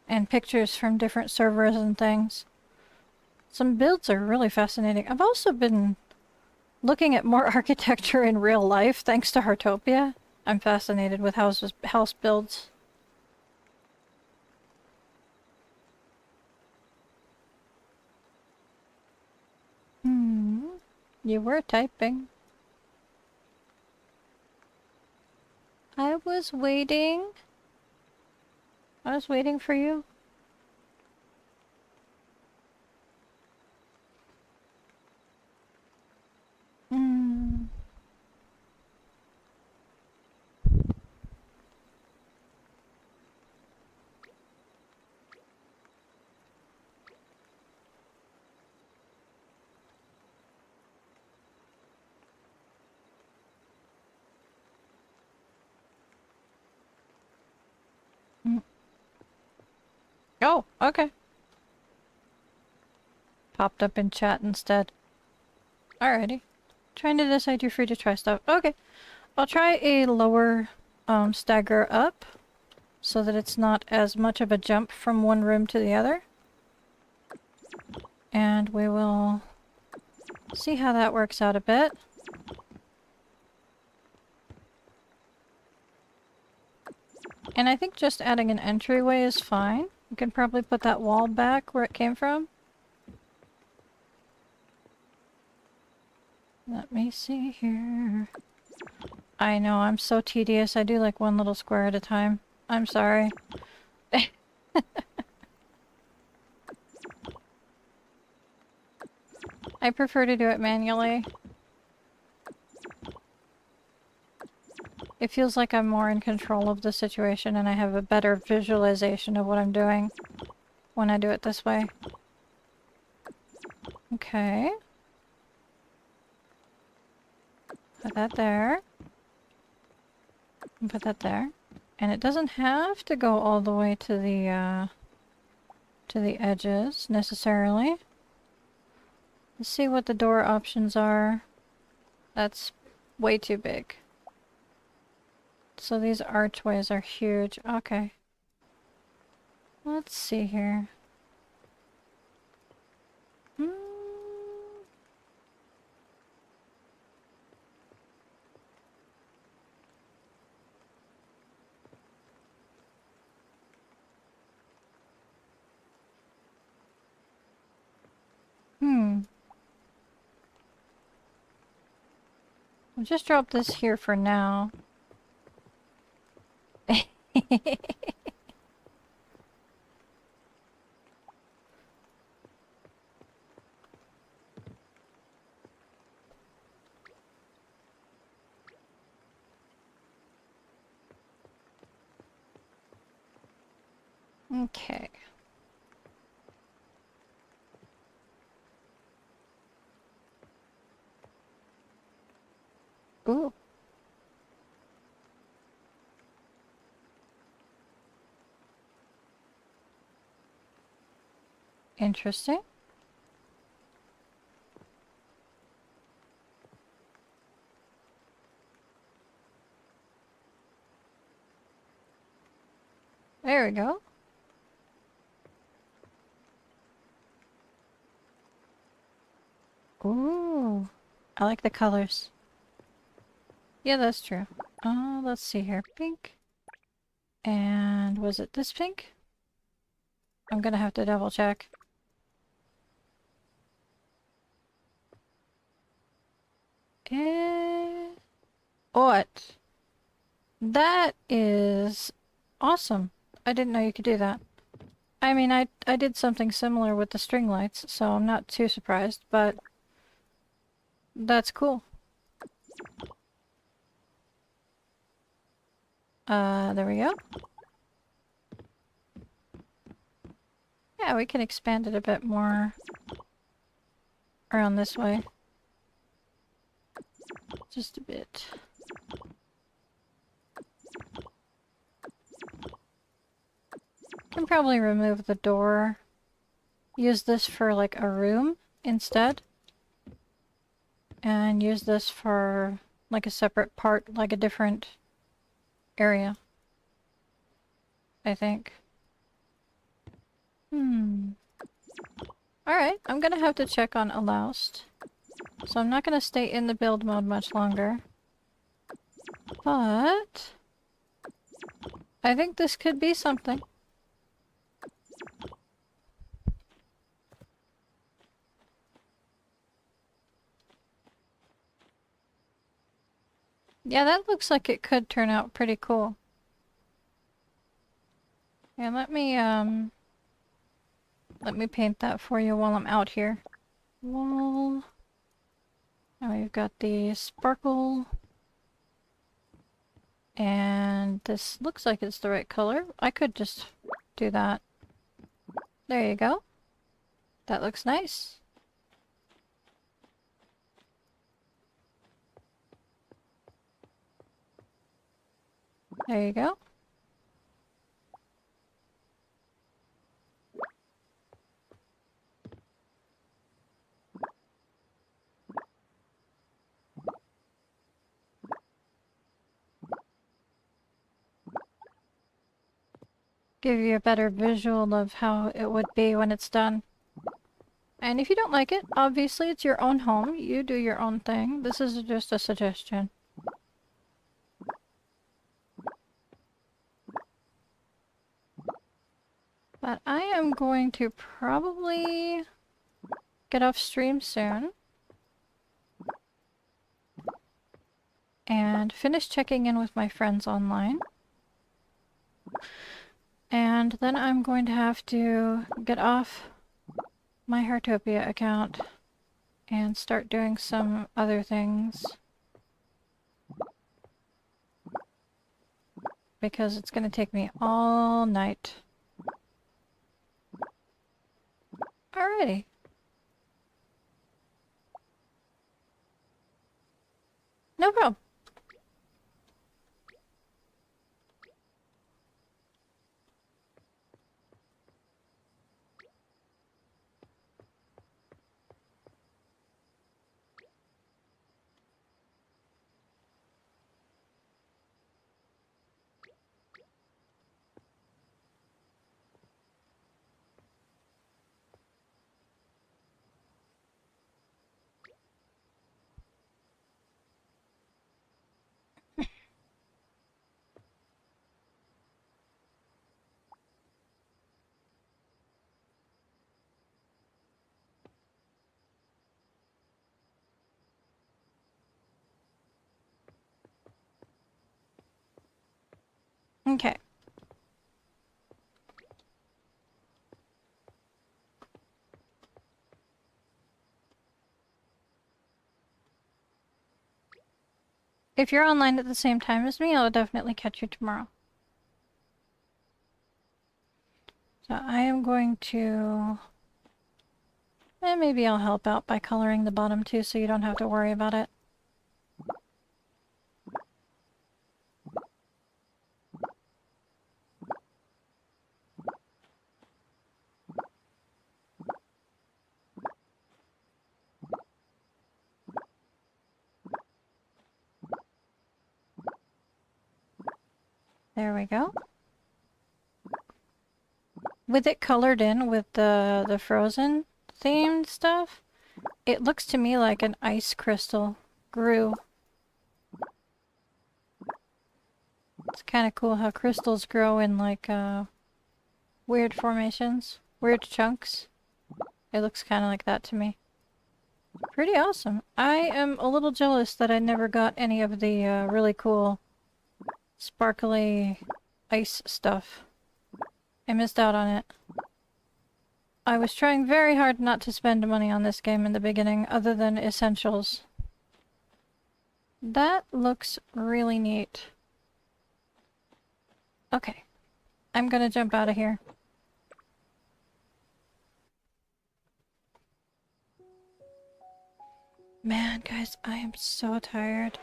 And pictures from different servers and things. Some builds are really fascinating. I've also been looking at more architecture in real life thanks to Heartopia. I'm fascinated with house builds. You were typing. I was waiting. I was waiting for you. Oh, okay. Popped up in chat instead. Alrighty. Trying to decide you're free to try stuff. Okay. I'll try a lower stagger up so that it's not as much of a jump from one room to the other. And we will see how that works out a bit. And I think just adding an entryway is fine. You can probably put that wall back where it came from. Let me see here. I know, I'm so tedious. I do like one little square at a time. I'm sorry. I prefer to do it manually. It feels like I'm more in control of the situation and I have a better visualization of what I'm doing when I do it this way. Okay. Put that there. And put that there. And it doesn't have to go all the way to the edges, necessarily. Let's see what the door options are. That's way too big. So these archways are huge. Okay. Let's see here. I'll just drop this here for now. Okay. Ooh. Interesting. There we go. Ooh. I like the colors. Yeah, that's true. Let's see here. Pink. And was it this pink? I'm gonna have to double check. What? That is awesome. I didn't know you could do that. I mean, I did something similar with the string lights, so I'm not too surprised, but that's cool. There we go. Yeah, we can expand it a bit more around this way. Just a bit. Can probably remove the door. Use this for like a room instead. And use this for like a separate part, like a different area. I think. Alright, I'm gonna have to check on alloused. So I'm not gonna stay in the build mode much longer. But I think this could be something. Yeah, that looks like it could turn out pretty cool. Yeah, let me paint that for you while I'm out here. Wall. Now we've got the sparkle. And this looks like it's the right color. I could just do that. There you go. That looks nice. There you go. Give you a better visual of how it would be when it's done. And if you don't like it, obviously it's your own home. You do your own thing. This is just a suggestion. But I am going to probably get off stream soon. And finish checking in with my friends online. And then I'm going to have to get off my Heartopia account and start doing some other things. Because it's going to take me all night. Alrighty. No problem. Okay. If you're online at the same time as me, I'll definitely catch you tomorrow. So I am going to... And maybe I'll help out by coloring the bottom too, so you don't have to worry about it. There we go. With it colored in with the Frozen themed stuff, it looks to me like an ice crystal grew. It's kind of cool how crystals grow in like weird formations, weird chunks. It looks kind of like that to me. Pretty awesome. I am a little jealous that I never got any of the really cool sparkly ice stuff. I missed out on it. I was trying very hard not to spend money on this game in the beginning, other than essentials. That looks really neat. Okay. I'm gonna jump out of here. Man, guys, I am so tired.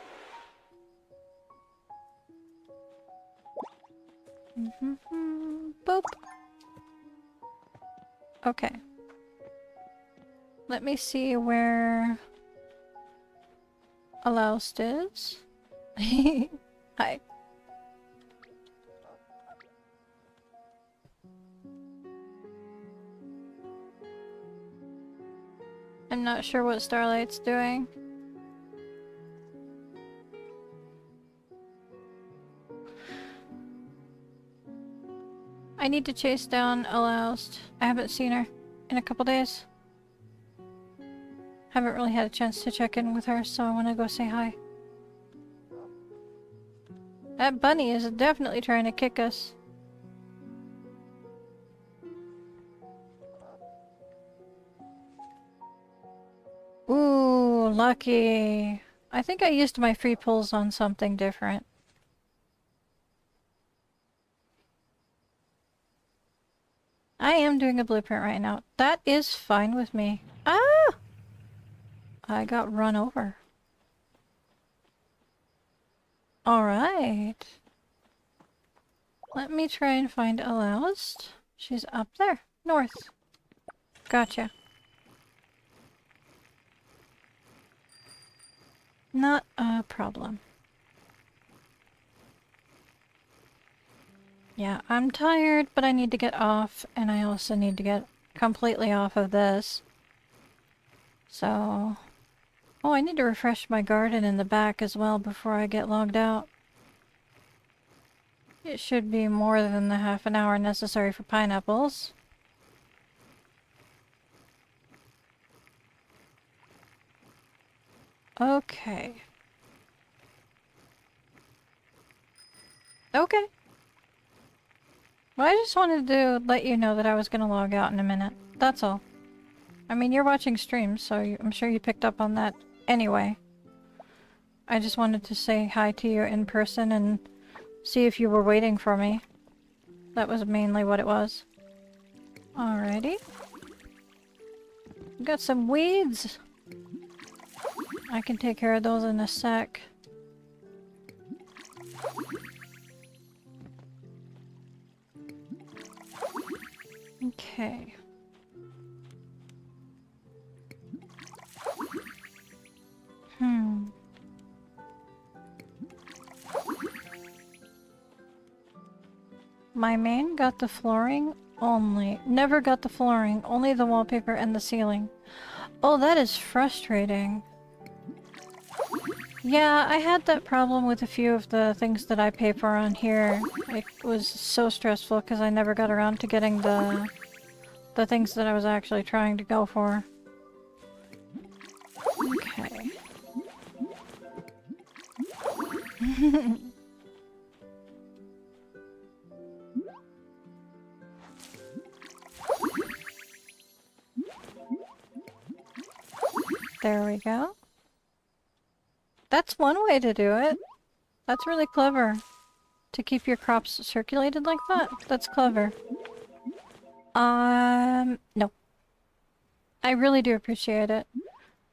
Boop. Okay. Let me see where Aloust is. Hi. I'm not sure what Starlight's doing. I need to chase down Aloust. I haven't seen her in a couple days. Haven't really had a chance to check in with her, so I want to go say hi. That bunny is definitely trying to kick us. Ooh, lucky. I think I used my free pulls on something different. I am doing a blueprint right now. That is fine with me. Ah! I got run over. Alright. Let me try and find Aloust. She's up there. North. Gotcha. Not a problem. Yeah, I'm tired, but I need to get off, and I also need to get completely off of this. So... Oh, I need to refresh my garden in the back as well before I get logged out. It should be more than the half an hour necessary for pineapples. Okay. Okay. Well, I just wanted to let you know that I was gonna log out in a minute. That's all. I mean, you're watching streams, so I'm sure you picked up on that anyway. I just wanted to say hi to you in person and see if you were waiting for me. That was mainly what it was. Alrighty. Got some weeds. I can take care of those in a sec. Okay. My main got the flooring only. Never got the flooring, only the wallpaper and the ceiling. Oh, that is frustrating. Yeah, I had that problem with a few of the things that I pay for on here. It was so stressful because I never got around to getting the things that I was actually trying to go for. Okay. There we go. That's one way to do it. That's really clever. To keep your crops circulated like that? That's clever. No. I really do appreciate it.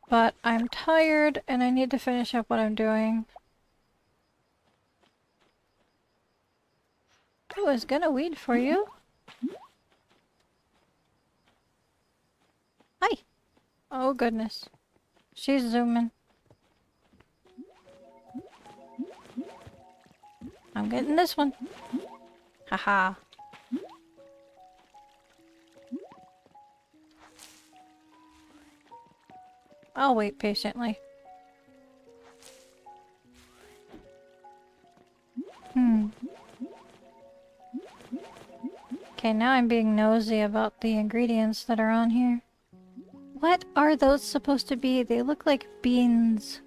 But I'm tired and I need to finish up what I'm doing. I was gonna weed for you. Hi! Oh goodness. She's zooming. I'm getting this one. Haha. I'll wait patiently. Okay, now I'm being nosy about the ingredients that are on here. What are those supposed to be? They look like beans.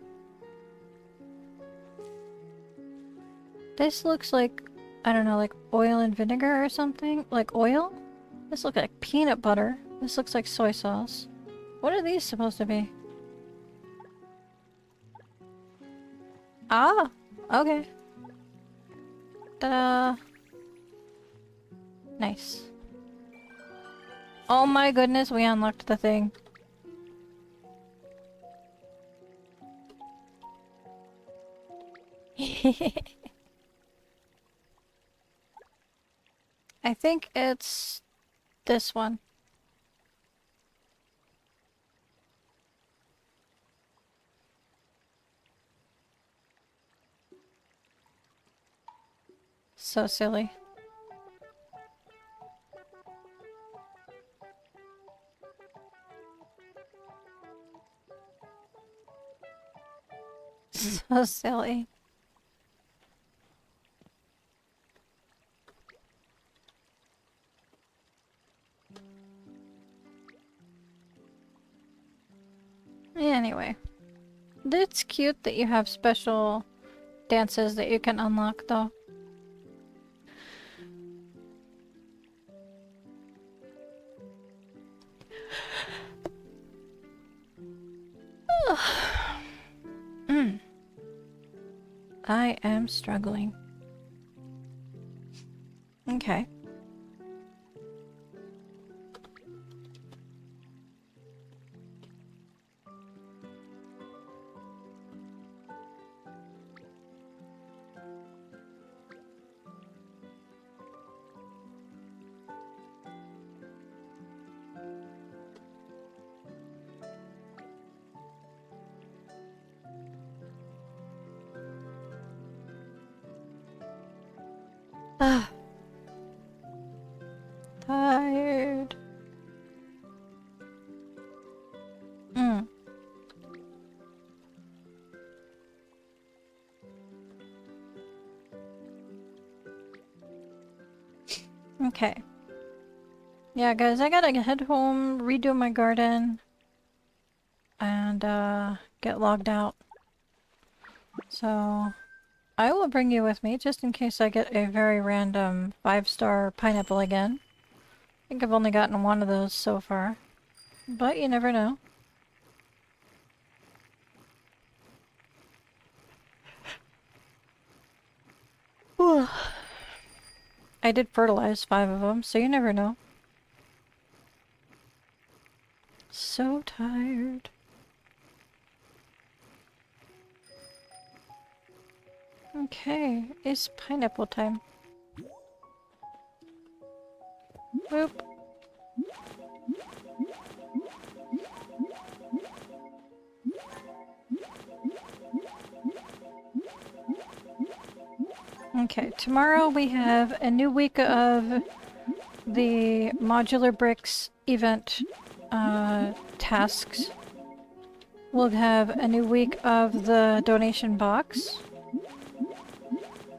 This looks like, I don't know, like oil and vinegar or something? Like oil? This looks like peanut butter. This looks like soy sauce. What are these supposed to be? Ah! Okay. Ta-da! Nice. Oh my goodness, we unlocked the thing. I think it's this one. So silly. So silly. Anyway. It's cute that you have special dances that you can unlock, though. I am struggling. Okay. Ah. Tired. Okay. Yeah, guys, I gotta head home, redo my garden, and get logged out. So, I will bring you with me just in case I get a very random 5-star pineapple again. I think I've only gotten one of those so far, but you never know. I did fertilize 5 of them, so you never know. So tired. Okay, it's pineapple time. Boop. Okay, tomorrow we have a new week of the modular bricks event tasks. We'll have a new week of the donation box.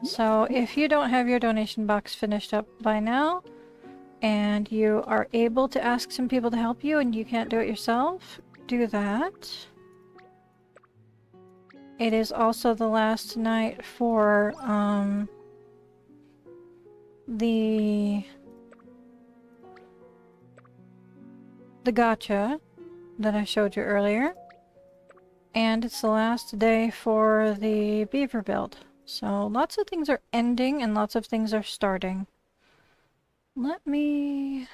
So if you don't have your donation box finished up by now, and you are able to ask some people to help you and you can't do it yourself, do that. It is also the last night for the gacha that I showed you earlier. and it's the last day for the beaver build. So lots of things are ending and lots of things are starting. I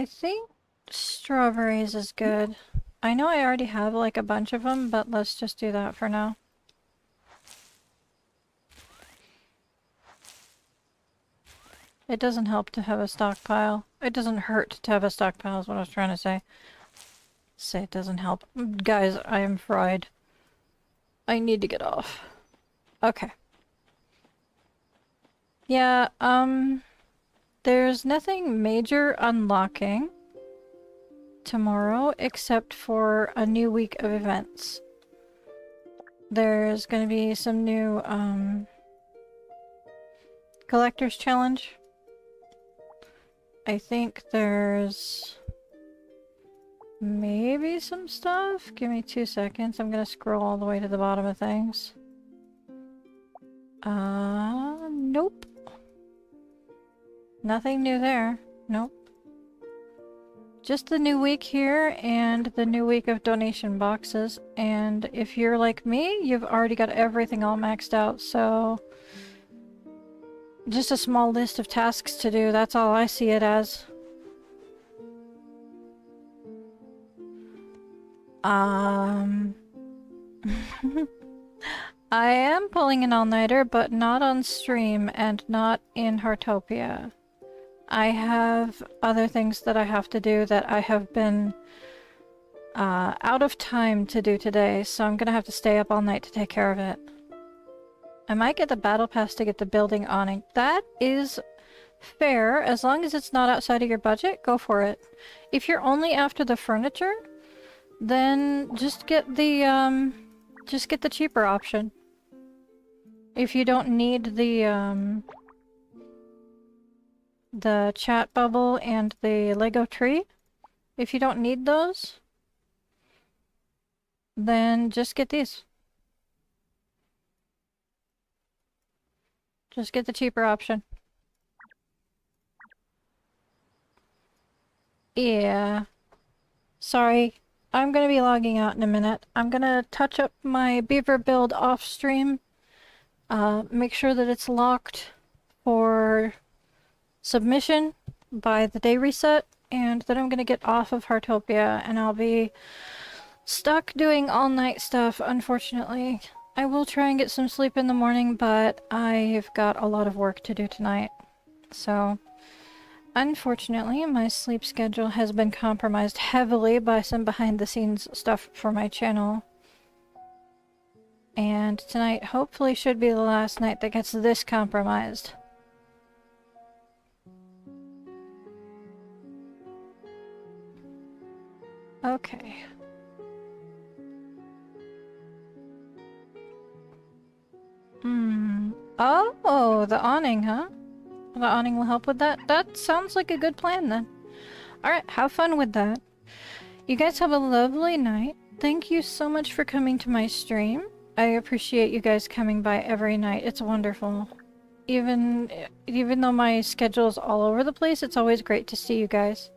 think strawberries is good. I know I already have like a bunch of them, but let's just do that for now. It doesn't help to have a stockpile. It doesn't hurt to have a stockpile is what I was trying to say. Say it doesn't help. Guys, I am fried. I need to get off. Okay. Yeah, there's nothing major unlocking tomorrow except for a new week of events. There's gonna be some new, collector's challenge. I think there's maybe some stuff. Give me 2 seconds. I'm gonna scroll all the way to the bottom of things. Nope. Nothing new there. Nope. Just the new week here and the new week of donation boxes. And if you're like me, you've already got everything all maxed out, so just a small list of tasks to do. That's all I see it as. I am pulling an all-nighter, but not on stream and not in Heartopia. I have other things that I have to do that I have been out of time to do today, so I'm gonna have to stay up all night to take care of it. I might get the battle pass to get the building awning. That is fair. As long as it's not outside of your budget, go for it. If you're only after the furniture, then just get the cheaper option. If you don't need the chat bubble and the Lego tree, if you don't need those, then just get these. Just get the cheaper option. Yeah. Sorry. I'm gonna be logging out in a minute. I'm gonna touch up my beaver build off stream. Make sure that it's locked for submission by the day reset, and then I'm gonna get off of Heartopia and I'll be stuck doing all night stuff, unfortunately. I will try and get some sleep in the morning, but I've got a lot of work to do tonight. So, unfortunately, my sleep schedule has been compromised heavily by some behind-the-scenes stuff for my channel. And tonight hopefully should be the last night that gets this compromised. Okay. Oh, the awning, huh? The awning will help with that? That sounds like a good plan then. Alright, have fun with that. You guys have a lovely night. Thank you so much for coming to my stream. I appreciate you guys coming by every night. It's wonderful. Even though my schedule is all over the place, it's always great to see you guys.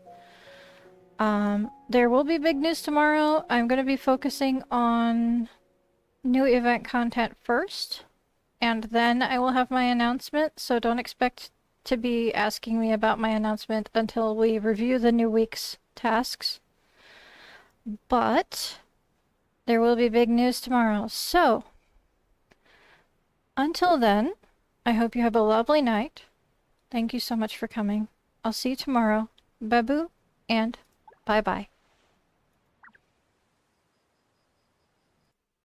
There will be big news tomorrow. I'm going to be focusing on new event content first, and then I will have my announcement, so don't expect to be asking me about my announcement until we review the new week's tasks. But there will be big news tomorrow, so until then, I hope you have a lovely night. Thank you so much for coming. I'll see you tomorrow. Babu, and bye-bye.